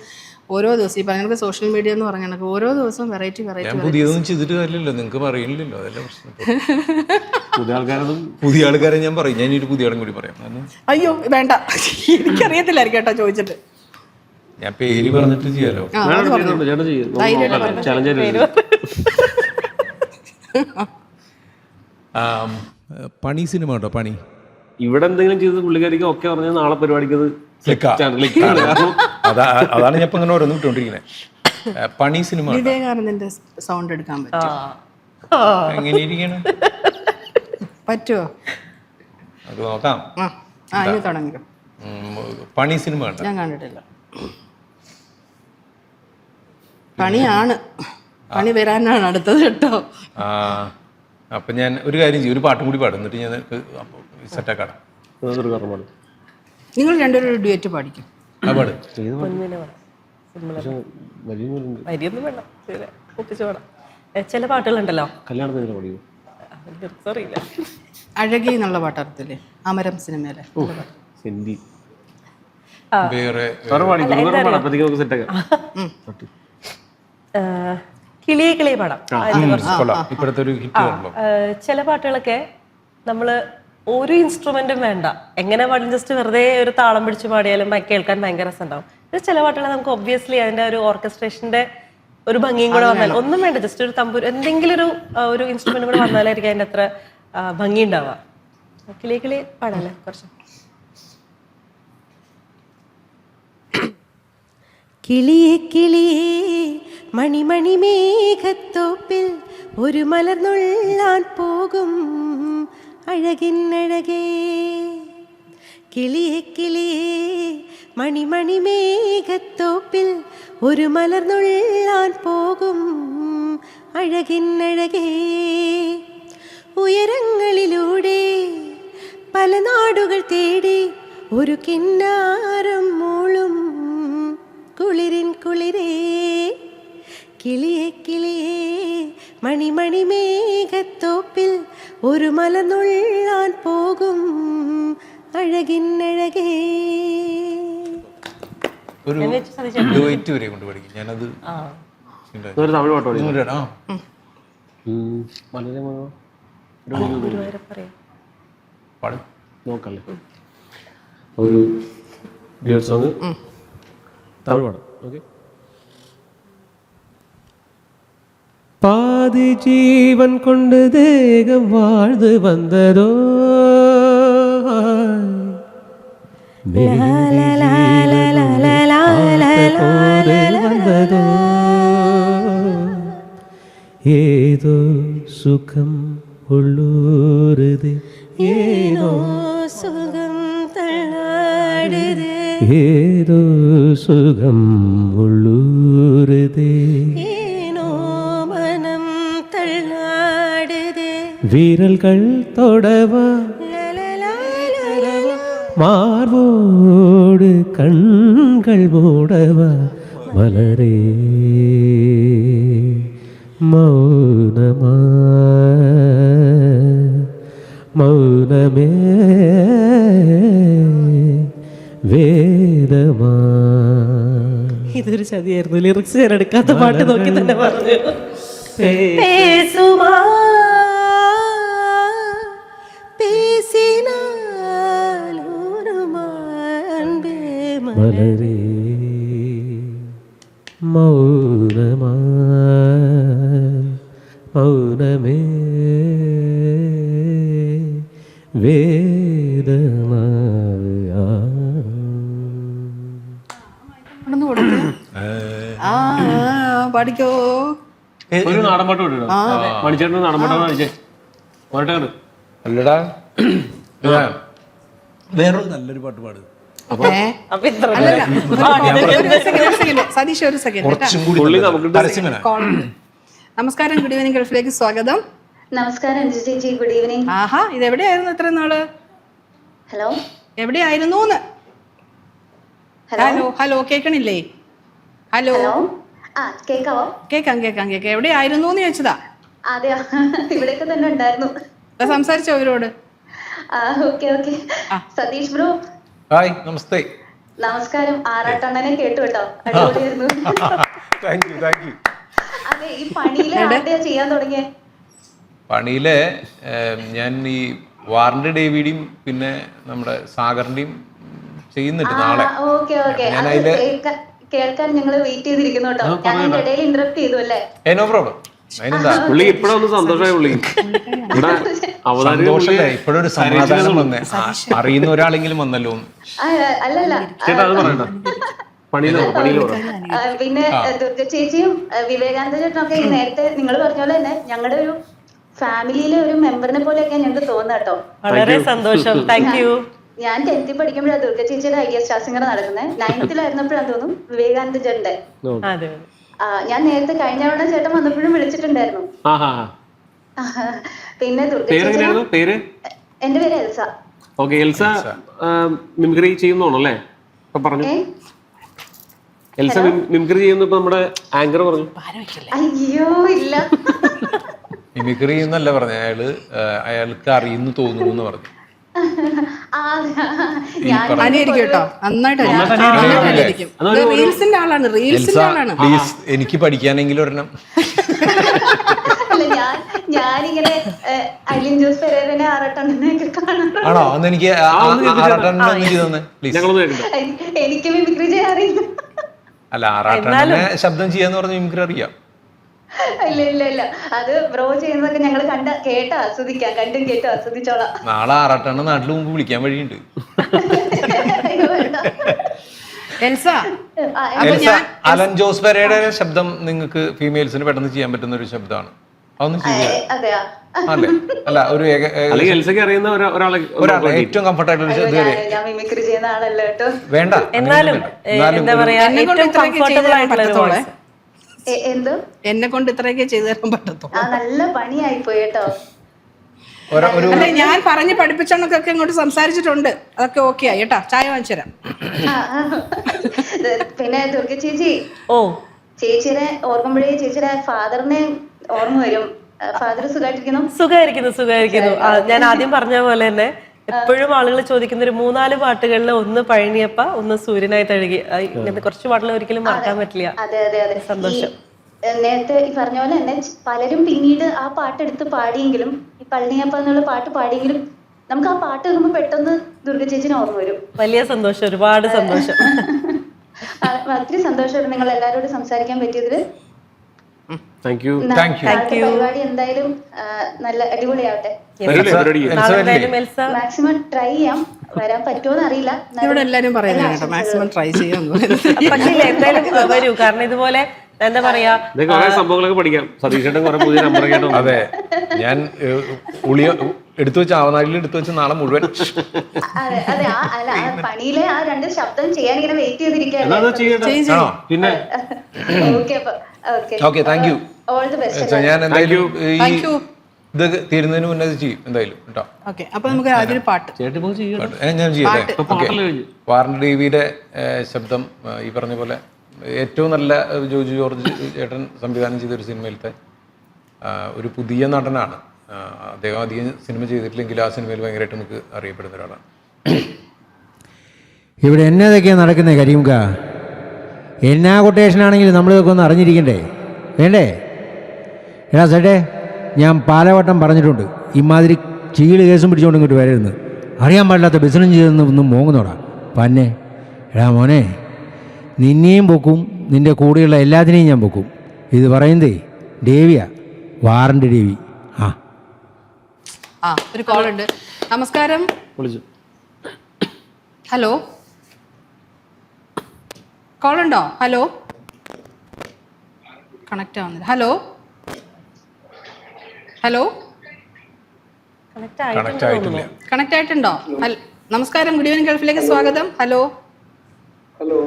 ഓരോ ദിവസം ഈ പറഞ്ഞ സോഷ്യൽ മീഡിയ എന്ന് പറഞ്ഞാൽ ഓരോ ദിവസവും വെറൈറ്റി പുതിയതൊന്നും ചെയ്തിട്ട് കാര്യമില്ലല്ലോ, നിങ്ങൾക്ക് പറയില്ലല്ലോ. അതല്ല പ്രശ്നം. പുതിയ ആൾക്കാരെ ഞാൻ പറയും. ഞാൻ ഒരു പുതിയ ആളും കൂടി പറയാം. അയ്യോ വേണ്ട, എനിക്കറിയത്തില്ലായിരിക്കും കേട്ടോ ചോദിച്ചിട്ട്. ഞാൻ പേര് പറഞ്ഞിട്ട് ചെയ്യാലോ. പണി സിനിമ കേട്ടോ. പണി ഇവിടെ എന്തെങ്കിലും ചെയ്ത് പുള്ളിക്കാരിക്ക് ഒക്കെ പറഞ്ഞാൽ നാളെ പരിപാടിക്ക് അതാണ് ഞാൻ ഇങ്ങനെ ഓരോന്നും ഇട്ടോണ്ടിരിക്കുന്നത്. പണി സിനിമ വിവേകാനന്ദന്റെ സൗണ്ട് എടുക്കാൻ പറ്റും. എങ്ങനെ ഇരിക്കണം, പറ്റുമോ? അത് നോക്കാം. ഇനി തുടങ്ങിക്കോ. പണി സിനിമ ഞാൻ കണ്ടിട്ടില്ല. പണിയാണ്, പണി വരാനാണ് അടുത്തത് കേട്ടോ. അപ്പൊ ഞാൻ ഒരു കാര്യം ചെയ്യും, ഒരു പാട്ടും കൂടി പാടും, എന്നിട്ട് ഞാൻ സെറ്റാക്കാം. നിങ്ങൾ രണ്ടുപേരും ഒരു ഡ്യുവറ്റ് പാടിക്കും. ചില പാട്ടുകളുണ്ടല്ലോ, അഴകി എന്നുള്ള പാട്ടറിയത്തില്ലേ, അമരം സിനിമയിലെ കിളിയെ കിളിയെ പാടാം. ചില പാട്ടുകളൊക്കെ നമ്മള് ഒരു ഇൻസ്ട്രുമെന്റും വേണ്ട, എങ്ങനെ പാടും, ജസ്റ്റ് വെറുതെ ഒരു താളം പിടിച്ച് പാടിയാലും കേൾക്കാൻ ഭയങ്കര രസം ഉണ്ടാവും. ചില പാട്ടുകൾ നമുക്ക് ഒബ്വിയസ്ലി അതിന്റെ ഒരു ഓർക്കസ്ട്രേഷന്റെ ഒരു ഭംഗിയും കൂടെ വന്നാൽ, ഒന്നും വേണ്ട, ജസ്റ്റ് ഒരു തമ്പൂർ എന്തെങ്കിലും ഒരു ഇൻസ്ട്രുമെന്റ് കൂടെ വന്നാലായിരിക്കും അതിന്റെ അത്ര ഭംഗി ഉണ്ടാവുക. കിളിയെ കിളിയെ പാടാല്ലേ കുറച്ച്. കിളിയെ കിളിയേ മണിമണി മേഘത്തോപ്പിൽ ഒരു മലർന്നുള്ളാൻ പോകും അഴകിന്നഴകേ. കിളിയെ കിളിയേ മണിമണി മേഘത്തോപ്പിൽ ഒരു മലർന്നുള്ളാൻ പോകും അഴകിന്നഴകേ. ഉയരങ്ങളിലൂടെ പല നാടുകൾ തേടി ഒരു കിന്നാരം മൂളും കുളിരിൻ കുളിരേ കിളിയേ കിളിയേ മണിമണി മേഘത്തോപ്പിൽ ഒരു മലനുള്ളാൻ പോകും അഴകിന്നഴകേ. ഒരു ഡുവൈറ്റ് വരെ കൊണ്ട് പഠിക്കും ഞാനത്. ഒരു തമിഴ് പാട്ട് പാടി. ആ വളരെ പാടും നോക്കല്ലേ ഒരു ഡ്യൂറ്റ് സോങ് തമിഴ് പാടാം. ഓക്കെ. பாதி ஜீவன் கொண்டு தேகம் வாழ்ந்து வந்ததோ வந்ததோ ஏதோ சுகம் உள்ளூருது ஏனோ சுகம் தள்ளாடுது ஏதோ சுகம் உள்ளூருதே வீரல்கள் தொடவா மார்போடு கண்கள் மூடவா மலரே மௌனமா மௌனமே വേദമാ. ഇതൊരു ചതിയായിരുന്നു. ലിറിക്സ് ഞാൻ എടുക്കാത്ത പാട്ട് നോക്കി തന്നെ പറഞ്ഞു. பேசுமா பேசினால் அன்பே மலரே மௌனமா மௌனமே വേദമാ. പാടിക്കോ. ഒരു നാടൻ പാട്ട് പാടിയോ? മണിച്ചേട്ടൻ നാടൻ പാട്ടാണ് കാണിച്ചേ. പോരട്ടെ. അല്ലടാ വേറൊരു നല്ലൊരു പാട്ട് പാടുക. സതീഷ് ഒരു സെക്കൻഡ്. നമസ്കാരം, ഗുഡ് ഈവനിങ് ഗൾഫിലേക്ക് സ്വാഗതം. നമസ്കാരം ചേച്ചി, ഗുഡ് ഈവനിങ്. ആഹാ, ഇത് എവിടെയായിരുന്നു ഇത്ര നാള്? ഹലോ, എവിടെയായിരുന്നു? ഹലോ ഹലോ, കേക്കണില്ലേ? ഹലോ, കേക്കാവോ? കേക്കാം കേക്കാം കേക്കാം. എവിടെയായിരുന്നു എന്ന് ചോദിച്ചതാ. അതെയോ, ഇവിടെയൊക്കെ തന്നെ ഉണ്ടായിരുന്നു. സംസാരിച്ചോ അവരോട്? Okay okay. Satheesh bro, hi, നമസ്തേ. നമസ്കാരം. ആറാട്ടണ്ണനെ കേട്ടു കേട്ടോ, അടിപൊളിയായിരുന്നു. അതെ, ഈ പണിയില് ആരുടെയാ ചെയ്യാൻ തുടങ്ങിയേ? പണിയിലെ ഞാൻ ഈ വാറിന്റെ ഡേവിഡിയും പിന്നെ നമ്മുടെ സാഗറിന്റെയും ചെയ്യുന്നുണ്ട് നാളെ. ഓക്കെ ഓക്കെ, കേൾക്കാൻ ഞങ്ങള് വെയിറ്റ് ചെയ്തിരിക്കുന്നു കേട്ടോ. ഞാൻ അതിന്റെ ഇടയിൽ ഇന്ററപ്റ്റ് ചെയ്തു അല്ലേ? No problem. അതിനെന്താ പുള്ളി ഇപ്പഴൊന്ന് സന്തോഷമായി. പുള്ളി സന്തോഷല്ലേ, ഇപ്പോഴൊരു സമാധാനം വന്നേ. അറിയുന്ന ഒരാളെങ്കിലും വന്നല്ലോ. അല്ലല്ല, ചേട്ടാ അത് പറയണ്ട. പണിയിലോ പിന്നെ ദുർഗ ചേച്ചിയും വിവേകാനന്ദ ചേട്ടനൊക്കെ നേരത്തെ നിങ്ങൾ പറഞ്ഞ പോലെ തന്നെ ഞങ്ങളുടെ ഒരു ഫാമിലിയിലെ ഒരു മെമ്പറിനെ പോലെയൊക്കെ ഞങ്ങൾക്ക് തോന്നുന്നു കേട്ടോ. വളരെ സന്തോഷം, താങ്ക് യു. ഞാൻ 10th പഠിക്കുമ്പോഴാണ് ദുർഗ ചേച്ചിയുടെ ഐഡിയ സ്റ്റാർ സിംഗർ നടക്കുന്നത്. 9th തോന്നുന്നു വിവേകാനന്ദ ചേട്ടന്റെ. ഞാൻ നേരത്തെ കഴിഞ്ഞ തവണ ചേട്ടൻ വന്നപ്പോഴും വിളിച്ചിട്ടുണ്ടായിരുന്നു. പിന്നെ ദുർഗ ചേച്ചി, എന്റെ പേര് എൽസ. ഓക്കെ, എൽസ മിമിക്രി ചെയ്യുന്നോണല്ലേ? ഇപ്പൊ പറഞ്ഞു എൽസ മിമിക്രി ചെയ്യുന്നു. ഇപ്പൊ നമ്മുടെ ആങ്കർ പറഞ്ഞു. അയ്യോ ഇല്ല, മിമിക്രി എന്നല്ല പറഞ്ഞ, അയാൾക്ക് അറിയുന്നു തോന്നുന്നു എന്ന് പറഞ്ഞു. പ്ലീസ്, എനിക്ക് പഠിക്കാനെങ്കിലും ഒരെണ്ണം. ഞാനിങ്ങനെ അലിൻ ജോസ് പെരേരനെ ആറാട്ടണ്ണനെയൊക്കെ കാണാറുണ്ട്. ആണോ? അന്ന് എനിക്ക് എനിക്ക് മിമിക്രി ചെയ്യാൻ അറിയില്ല. അല്ല, ആറാട്ടണ്ണനെ ശബ്ദം ചെയ്യാന്ന് പറഞ്ഞ മിമിക്രി അറിയാം. ഇല്ല ഇല്ല ഇല്ല, അത് ബ്രോ ചെയ്യുന്നതൊക്കെ ഞങ്ങൾ കേട്ട് ആസ്വദിക്കാം, കണ്ടും കേട്ട് ആസ്വദിച്ചോളാം. നാളെ ആറാട്ടണ്ണ നാട്ടിൽ മുമ്പ് വിളിക്കാൻ വഴിയുണ്ട്. അലൻ ജോസ് പെരയുടെ ശബ്ദം നിങ്ങൾക്ക് ഫീമെയിൽസിന് പെട്ടെന്ന് ചെയ്യാൻ പറ്റുന്ന ഒരു ശബ്ദമാണ്. അതൊന്നും ചെയ്യാം. അല്ല, ഒരു ഒരാളെ ഏറ്റവും കംഫർട്ടായിട്ട് വേണ്ട. എന്നാലും എന്താ പറയാ, ഏറ്റവും കംഫർട്ടബിൾ ആയിട്ടുള്ള എന്നെ കൊണ്ട് ഇത്രയൊക്കെ ചെയ്തു തരാൻ പറ്റത്തോ? നല്ല പണിയായി പോയി കേട്ടോ. അല്ല ഞാൻ പറഞ്ഞ് പഠിപ്പിച്ചോണൊക്കെ ഇങ്ങോട്ട് സംസാരിച്ചിട്ടുണ്ട്. അതൊക്കെ ഓക്കെ ആയി കേട്ടാ. ചായ വാങ്ങിച്ചു തരാം. പിന്നെ ദുർഗ ചേച്ചി, ചേച്ചിനെ ഓർക്കുമ്പോഴേ ചേച്ചിയുടെ ഫാദറിനെ ഓർമ്മ വരും. ഫാദർ സുഖമായിട്ടിരിക്കുന്നു? സുഖമായിരിക്കുന്നു. ഞാൻ ആദ്യം പറഞ്ഞ പോലെ തന്നെ എപ്പോഴും ആളുകൾ ചോദിക്കുന്ന ഒരു 3-4 പാട്ടുകളിൽ ഒന്ന് പഴനിയപ്പ, ഒന്ന് സൂര്യനായി തഴുകി, ഇങ്ങനത്തെ കുറച്ച് പാട്ടുകൾ ഒരിക്കലും മറക്കാൻ പറ്റില്ല. അതെ അതെ അതെ. സന്തോഷം. നേരത്തെ ഈ പറഞ്ഞ പോലെ തന്നെ പലരും പിന്നീട് ആ പാട്ടെടുത്ത് പാടിയെങ്കിലും, ഈ പഴനിയപ്പ എന്നുള്ള പാട്ട് പാടിയെങ്കിലും നമുക്ക് ആ പാട്ട് കേൾക്കുമ്പോൾ പെട്ടെന്ന് ദുർഗ ചേച്ചിനെ ഓർമ്മ വരും. വലിയ സന്തോഷം, ഒരുപാട് സന്തോഷം. ഒത്തിരി സന്തോഷമായിട്ട് നിങ്ങൾ എല്ലാവരോടും സംസാരിക്കാൻ പറ്റിയതിൽ. പരിപാടി എന്തായാലും നല്ല അടിപൊളിയാവട്ടെ. മാക്സിമം ട്രൈ ചെയ്യാം. വരാൻ പറ്റുമോന്ന് അറിയില്ല. ഇവിടെ എല്ലാരും പറയുന്നത് മാക്സിമം ട്രൈ ചെയ്യാന്ന്. പറ്റില്ല, എന്തായാലും വരൂ. കാരണം ഇതുപോലെ എന്താ പറയാ, സംഭവങ്ങളൊക്കെ പഠിക്കാം. സതീഷേട്ടൻ കുറെ പുതിയ നമ്പർ കേട്ടോ. അതെ, ഞാൻ എടുത്തു വെച്ച ആവനാഴിൽ എടുത്തു വെച്ച് നാളെ മുഴുവൻ. അതെ അതെ. അല്ല, പണിയിലെ ആ 2 ശബ്ദം ചെയ്യാൻ ഇങ്ങനെ വെയിറ്റ് ചെയ്തിരിക്കുകയാണ്. പിന്നെ okay, thank you. All the best. ഞാൻ എന്തായാലും ഇത് തീരുന്നതിന് മുന്നേ ചെയ്യും എന്തായാലും കേട്ടോ. ഓക്കെ, അപ്പൊ നമുക്ക് ആദ്യം പാട്ട് ഞാൻ ചെയ്യട്ടെ. വാറണ്ടി ദേവിയുടെ ശബ്ദം ഈ പറഞ്ഞ പോലെ ഏറ്റവും നല്ല ജോജു ജോർജ് ചേട്ടൻ സംവിധാനം ചെയ്ത ഒരു സിനിമയിലത്തെ ഒരു പുതിയ നടനാണ് അദ്ദേഹം. അധികം സിനിമ ചെയ്തിട്ടില്ലെങ്കിൽ ആ സിനിമയിൽ ഭയങ്കരമായിട്ട് നമുക്ക് അറിയപ്പെടുന്ന ഒരാളാണ്. ഇവിടെ എന്നതൊക്കെയാണ് നടക്കുന്നത് കരിമുക്ക? എന്നാ കൊട്ടേഷനാണെങ്കിൽ നമ്മളിതൊക്കെ ഒന്ന് അറിഞ്ഞിരിക്കണ്ടേ വേണ്ടേ? എടാ ചേട്ടേ, ഞാൻ പലവട്ടം പറഞ്ഞിട്ടുണ്ട് ഇമാതിരി ചീട് കേസും പിടിച്ചുകൊണ്ട് ഇങ്ങോട്ട് വരരുന്ന്. അറിയാൻ പാടില്ലാത്ത ബിസിനസ് ചെയ്തൊന്നും മോങ്ങുന്നോടാ പന്നെ. എടാ മോനെ, നിന്നെയും പൊക്കും, നിൻ്റെ കൂടെയുള്ള എല്ലാത്തിനെയും ഞാൻ പൊക്കും. ഇത് പറയുന്നതേ ദേവിയാ, വാറണ്ടി ദേവി. ഒരു കോൾ ഉണ്ട്. നമസ്കാരം. ഹലോ, കോൾ ഉണ്ടോ? ഹലോ, കണക്റ്റ് ആവുന്നില്ല. ഹലോ ഹലോ, കണക്റ്റ് ആയിട്ടുണ്ടോ? നമസ്കാരം, ഗുഡ് ഈവനിങ് ഗൾഫിലേക്ക് സ്വാഗതം. ഹലോ ഹലോ,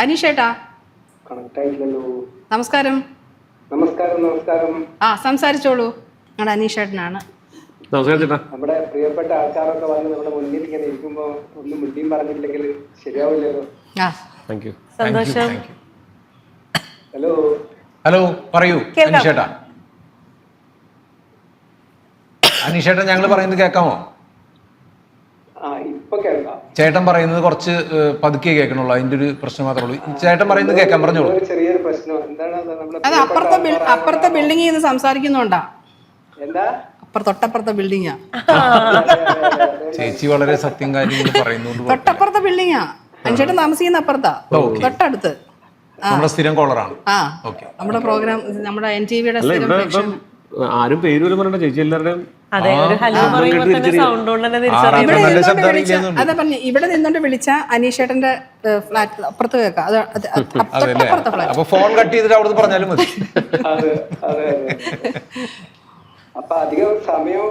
അനീഷേട്ടാ. നമസ്കാരം. സംസാരിച്ചോളൂ. ഞങ്ങളുടെ അനീഷേട്ടനാണ്. നമ്മുടെ പ്രിയപ്പെട്ട ആൾക്കാരൊക്കെ വന്ന് നമ്മുടെ മുന്നിൽ ഇങ്ങനെ ഇരിക്കുമ്പോ ഒന്നും മുന്നിയും പറഞ്ഞിട്ടില്ലെങ്കിൽ ശരിയാവില്ലല്ലോ. സന്തോഷം. ഹലോ ഹലോ, പറയൂ അനീഷേട്ടാ. അനീഷേട്ടൻ ഞങ്ങൾ പറയുന്നത് കേൾക്കാമോ? ഇപ്പൊ കേൾക്കാം. ചേട്ടൻ പറയുന്നത് കുറച്ച് പതുക്കെ കേൾക്കണുള്ളൂ, അതിന്റെ ഒരു പ്രശ്നം മാത്രമേ ഉള്ളൂ. ചേട്ടൻ പറയുന്നത് കേൾക്കാൻ പറഞ്ഞോളൂ. ചെറിയൊരു പ്രശ്നം എന്താണ്? അത് അപ്പുറത്തെ ബിൽഡിംഗിൽ നിന്ന് സംസാരിക്കുന്നുണ്ടാ. എന്താ? തൊട്ടപ്പുറത്തെ ബിൽഡിങ്ങാ. ചേച്ചി വളരെ സത്യം കാര്യങ്ങൾ പറയുന്നുണ്ട്. തൊട്ടപ്പുറത്തെ ബിൽഡിങ്ങാ. അനിഷേട്ടൻ താമസിക്കുന്ന അപ്പുറത്താ, തൊട്ടടുത്ത്. നമ്മുടെ സ്ഥിരം കോളറാണ്. നമ്മുടെ പ്രോഗ്രാം, നമ്മുടെ NTVയുടെ സ്ഥിരം പ്രേക്ഷകൻ. ആരും പേര് പോലും പറയണ്ട, ചേച്ചി എല്ലാവരുടെയും അതാ പറഞ്ഞു, ഇവിടെ നിന്നോണ്ട് വിളിച്ച അനീഷേട്ടന്റെ ഫ്ലാറ്റ് അപ്പുറത്ത് കേൾക്കാം. അപ്പൊ ഫോൺ കട്ട് ചെയ്തിട്ട് അവിടെ പറഞ്ഞാലും മതി. അപ്പൊ അധികം സമയം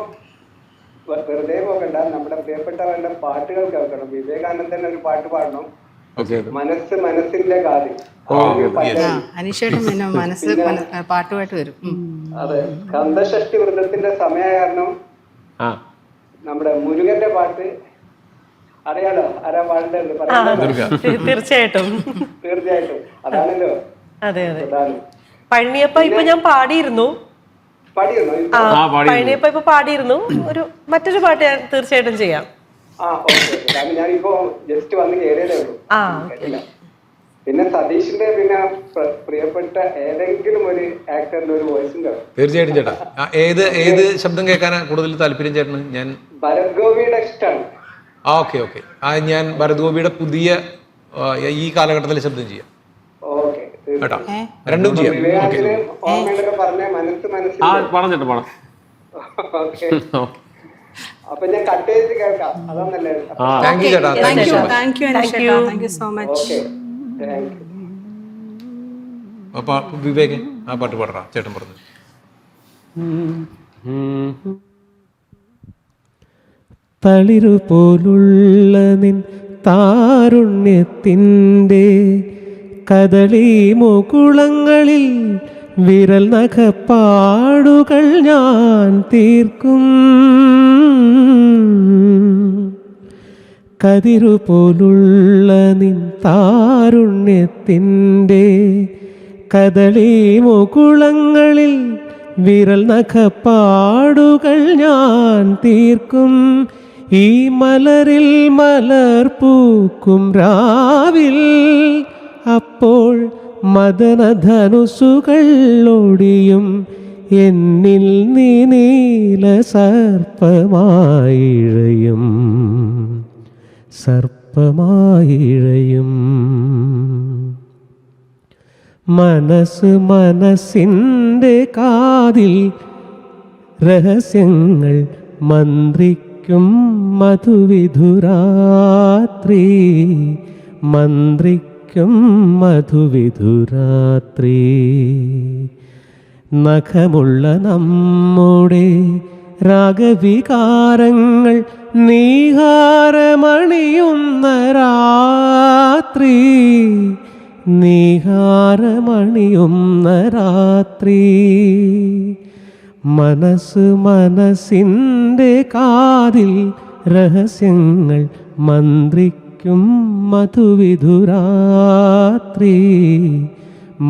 വെറുതെ പോകണ്ട. നമ്മുടെ പ്രിയപ്പെട്ടവരുടെ പാട്ടുകൾ കേൾക്കണം. വിവേകാനന്ദന്റെ ഒരു പാട്ട് പാടണം, മനസ്സിന്റെ കാര്യം. അനീഷേട്ടൻ പിന്നെ മനസ്സ് പാട്ടുമായിട്ട് വരും. അതെ, കന്ദഷഷ്ടി വ്രതത്തിന്റെ സമയ കാരണം നമ്മുടെ മുരുകന്റെ പാട്ട് അറിയാലോ? ആരാ പാടേണ്ടത്? തീർച്ചയായിട്ടും അതാണല്ലോ. അതെ അതെ. പഴനിയപ്പ ഇപ്പൊ ഞാൻ പാടിയിരുന്നു. പഴനിയപ്പ ഇപ്പൊ പാടിയിരുന്നു. ഒരു മറ്റൊരു പാട്ട് ഞാൻ തീർച്ചയായിട്ടും ചെയ്യാം. ഞാനിപ്പോ ജസ്റ്റ് വന്ന് കയറിയതേ ഉള്ളൂ. പിന്നെ സതീഷിന്റെ പിന്നെ പ്രിയപ്പെട്ട ഏതെങ്കിലും ഒരു ആക്ടറിന്റെ ഒരു വോയിസും കേൾക്കും. തീർച്ചയായിട്ടും ചേട്ടാ. ഏത് ശബ്ദം കേൾക്കാനാ കൂടുതൽ താല്പര്യം ചേട്ടന്? ഞാൻ ഭരത് ഗോപിയുടെ ഇഷ്ടമാണ്. ഓക്കെ. ഞാൻ ഭരത് ഗോപിയുടെ പുതിയ ഈ കാലഘട്ടത്തിലെ ശബ്ദം ചെയ്യാം. കേട്ടോ, രണ്ടും ചെയ്യാം. ഓർമ്മയിലൊക്കെ പറഞ്ഞ മനസ്സിൽ അപ്പൊ ഞാൻ കട്ട് ചെയ്ത് കേൾക്കാം. അതാണല്ലേ? താങ്ക് യു ചേട്ടാ. Thank you so much. Vivek, ആ പാട്ട് പാടറാ ചേട്ടൻ പറഞ്ഞു. തളിരു പോലുള്ള നിൻ താരുണ്യത്തിൻ്റെ കദളി മുകുളങ്ങളിൽ വിരൽ നഖപ്പാടുകൾ ഞാൻ തീർക്കും. കതിരുപോലുള്ള നിൻ താരുണ്യത്തിൻ്റെ കദളി മുകുളങ്ങളിൽ വിരൽ നഖപ്പാടുകൾ ഞാൻ തീർക്കും. ഈ മലരിൽ മലർ പൂക്കും രാവിൽ അപ്പോൾ മദനധനുസുകൾ ഒടിയും. എന്നിൽ നീ നീല സർപ്പമായിഴയും സർപ്പമായിഴയും. മനസ്സ് മനസ്സിൻ്റെ കാതിൽ രഹസ്യങ്ങൾ മന്ത്രിക്കും മധുവിധുരാത്രി മന്ത്രിക്കും മധുവിധുരാത്രി. നഖമുള്ള നമ്മുടെ രാഗവികാരങ്ങൾ നീഹാരമണിയുന്ന രാത്രി നീഹാരമണിയുന്ന രാത്രി. മനസ്സ് മനസ്സിൻ്റെ കാതിൽ രഹസ്യങ്ങൾ മന്ത്രിക്കും മധുവിധുരാത്രി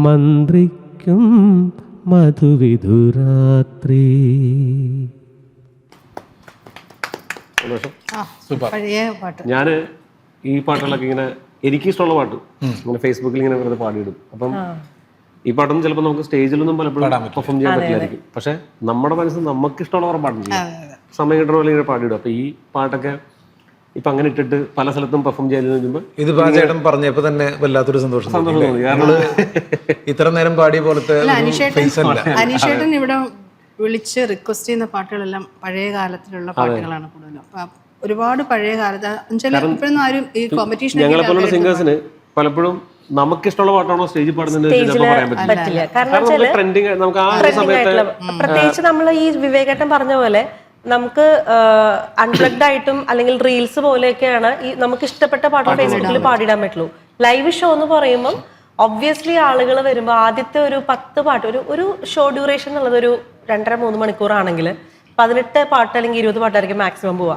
മന്ത്രിക്കും മധുവിധുരാത്രി. പഴയ പാട്ട്. ഞാൻ ഈ പാട്ടുകളൊക്കെ ഇങ്ങനെ എനിക്കിഷ്ടമുള്ള പാട്ട് ഇങ്ങനെ ഫേസ്ബുക്കിൽ ഇങ്ങനെ വെറുതെ പാടിയിടും. അപ്പം ഈ പാട്ടൊന്നും ചിലപ്പോൾ നമുക്ക് സ്റ്റേജിലൊന്നും പലപ്പോഴും പെർഫോം ചെയ്യാൻ പറ്റില്ലായിരിക്കും. പക്ഷെ നമ്മുടെ മനസ്സിൽ നമുക്ക് ഇഷ്ടമുള്ള കുറെ പാട്ടും ചെയ്യാം. സമയം കിട്ടുന്ന പോലെ ഇങ്ങനെ പാടിയിടും. അപ്പൊ ഈ പാട്ടൊക്കെ ഇപ്പൊ അങ്ങനെ ഇട്ടിട്ട് പല സ്ഥലത്തും പെർഫോം ചെയ്യുമ്പോൾ ഇത് ചേട്ടൻ പറഞ്ഞപ്പോ തന്നെ വല്ലാത്തൊരു സന്തോഷം തോന്നി. കാരണം ഇത്ര നേരം പാടിയ പോലത്തെ അനീഷേട്ടൻ ഇവിടെ വിളിച്ച് റിക്വസ്റ്റ് ചെയ്യുന്ന പാട്ടുകളെല്ലാം പഴയ കാലത്തിലുള്ള പാട്ടുകളാണ് കൂടുതലും. ഒരുപാട് പഴയ കാലത്ത് ഇപ്പോഴൊന്നും ആരും ഈ കോമ്പറ്റീഷൻ ഞങ്ങളെപ്പോലുള്ള സിംഗേഴ്സിന് പലപ്പോഴും നമുക്ക് ഇഷ്ടമുള്ള പാട്ടാണോ സ്റ്റേജിൽ പാടുന്നത് പറയാൻ പറ്റില്ല. കാരണം ട്രെൻഡിങ് നമുക്ക് ആ സമയത്ത് പ്രത്യേകിച്ച് നമ്മൾ ഈ വിവേകേട്ടൻ പറഞ്ഞ പോലെ നമുക്ക് അൺപ്ലഗ്ഡ് ആയിട്ടും അല്ലെങ്കിൽ റീൽസ് പോലെയൊക്കെയാണ് ഈ നമുക്ക് ഇഷ്ടപ്പെട്ട പാട്ട് ഫേസ്ബുക്കിൽ പാടിടാൻ പറ്റുള്ളൂ. ലൈവ് ഷോ എന്ന് പറയുമ്പോൾ ഒബ്വിയസ്ലി ആളുകൾ വരുമ്പോൾ ആദ്യത്തെ ഒരു 10 പാട്ട് ഒരു ഷോ ഡ്യൂറേഷൻ എന്നുള്ളത് ഒരു 2.5-3 മണിക്കൂറാണെങ്കിൽ 18 പാട്ട് അല്ലെങ്കിൽ 20 പാട്ടായിരിക്കും മാക്സിമം പോവാ.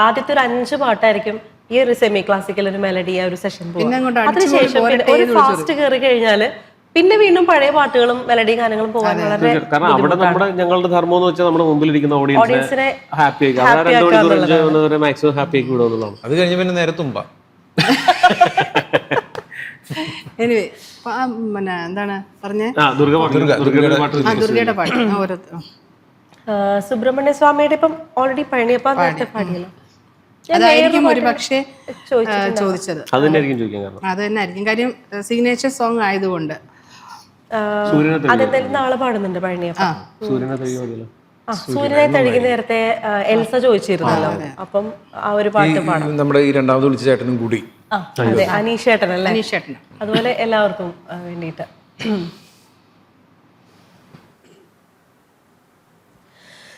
ആദ്യത്തെ ഒരു 5 പാട്ടായിരിക്കും ഈ ഒരു സെമി ക്ലാസിക്കൽ ഒരു മെലഡി ആ ഒരു സെഷൻ പോവാം. അതിനുശേഷം ഒരു ഫാസ്റ്റ് കയറി കഴിഞ്ഞാല് പിന്നെ വീണ്ടും പഴയ പാട്ടുകളും മെലഡി ഗാനങ്ങളും പോകാൻ വളരെ കാരണം അവിടെ നമ്മുടെ ഞങ്ങളുടെ ധർമ്മം എന്ന് വെച്ചാൽ നമ്മുടെ മുമ്പിലിരിക്കുന്ന ഓഡിയൻസിനെ ഹാപ്പി ആക്കി മാക്സിമം ഹാപ്പി ആക്കി വിടുക. അത് കഴിഞ്ഞ് പിന്നെ നേരെ തുമ്പ. എനിവേ പിന്നെ എന്താണ് പറഞ്ഞേ ദുർഗയുടെ പാട്ട് സുബ്രഹ്മണ്യ സ്വാമിയുടെ ഇപ്പം ഓൾറെഡി പഴനിയപ്പ നേരത്തെ പാടിയല്ലോ. അതായിരിക്കും ഒരു പക്ഷേ ചോദിച്ചത്. അത് തന്നെ ആയിരിക്കും കാര്യം സിഗ്നേച്ചർ സോങ് ആയതുകൊണ്ട്. അതെന്തായാലും നാളെ പാടുന്നുണ്ട് പഴനിയപ്പ. സൂര്യനെ തഴുകി നേരത്തെ എൽസ ചോദിച്ചിരുന്നല്ലോ. അപ്പം ആ ഒരു പാട്ട് പാടാം. നമ്മുടെ ഈ രണ്ടാമത് വിളിച്ച ചേട്ടനും കൂടി അതെ അനീഷേട്ടൻ അല്ലേ. അതുപോലെ എല്ലാവർക്കും വേണ്ടിയിട്ട്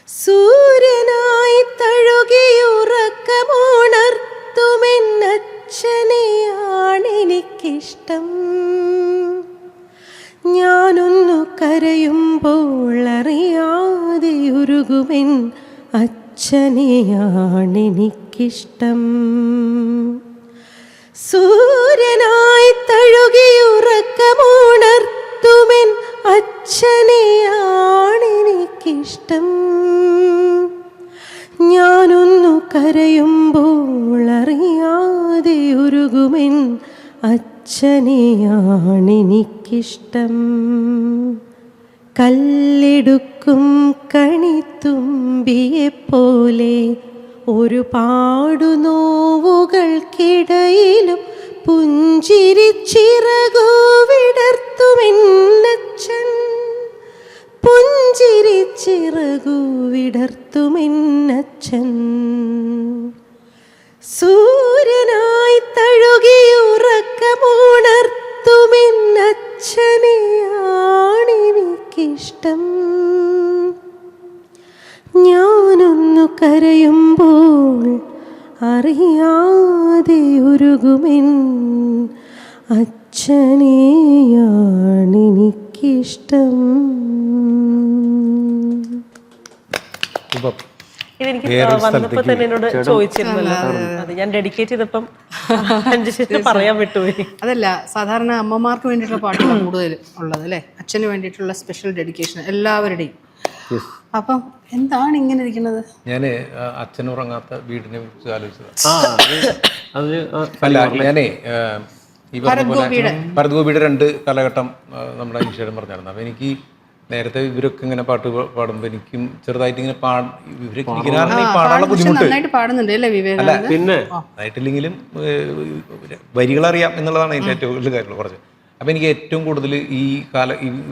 സൂര്യനായി തഴുകിയുറക്കമുണർത്തുമെന്നച്ഛനെയാണെനിക്കിഷ്ടം. ഞാനൊന്നു കരയുമ്പോൾ അറിയാതെ ഉരുകുമെൻ അച്ഛനെയാണെനിക്കിഷ്ടം. സൂര്യനായി തഴുകിയുറക്കമുണർത്തുമെൻ അച്ഛനെയാണെനിക്കിഷ്ടം. ഞാനൊന്നു കരയുമ്പോൾ അറിയാതെ ഉരുകുമെൻ അച്ഛനെയാണെനിക്കിഷ്ടം. കല്ലെടുക്കും കണിത്തുമ്പിയെപ്പോലെ ഒരുപാടു നോവുകൾക്കിടയിലും പുഞ്ചിരിച്ചിറകു വിടർത്തുമെന്നച്ഛൻ. പുഞ്ചിരിച്ചിറകു വിടർത്തുമെന്നച്ഛൻ. സൂര്യനായി തഴുകിയുറക്കമുണർത്തുമെന്നച്ഛനെയാണെനിക്കിഷ്ടം. ഞാനൊന്നു കരയുമ്പോൾ അറിയാതെ ഉരുകുമെൻ അച്ഛനെയാണെനിക്ക് എനിക്കിഷ്ടം. ഇതെനിക്ക് വന്നപ്പോ തന്നെ എന്നോട് ചോദിച്ചിരുന്നല്ലോ. അത് ഞാൻ ഡെഡിക്കേറ്റ് ചെയ്തപ്പം 5 ശതമാനം പറയാൻ വിട്ടുപോയി. അതല്ല, സാധാരണ അമ്മമാർക്ക് വേണ്ടിയിട്ടുള്ള പാട്ടുകളാണ് കൂടുതൽ ഉള്ളത് അല്ലേ? അച്ഛന് വേണ്ടിയിട്ടുള്ള സ്പെഷ്യൽ ഡെഡിക്കേഷൻ എല്ലാവരുടെയും. അപ്പം എന്താണ് ഇങ്ങനെ ഇരിക്കുന്നത്? ഞാൻ അച്ഛനുറങ്ങാത്ത വീടിനെ കുറിച്ച് ആലോചിച്ചത്. അല്ല, ഞാനേ ഈ പറഞ്ഞ പോലെ ഭരത് ഗോപിയുടെ 2 കാലഘട്ടം നമ്മുടെ അനിഷേടൻ പറഞ്ഞായിരുന്നു. അപ്പോൾ എനിക്ക് നേരത്തെ ഇവരൊക്കെ ഇങ്ങനെ പാട്ട് പാടുമ്പോൾ എനിക്കും ചെറുതായിട്ട് ഇങ്ങനെ പാടാനുള്ള ബുദ്ധിമുട്ട്. അല്ല, പിന്നെ ആയിട്ടില്ലെങ്കിലും വരികളറിയാം എന്നുള്ളതാണ് അതിൻ്റെ ഏറ്റവും വലിയ കാര്യം കുറച്ച്. അപ്പോൾ എനിക്ക് ഏറ്റവും കൂടുതൽ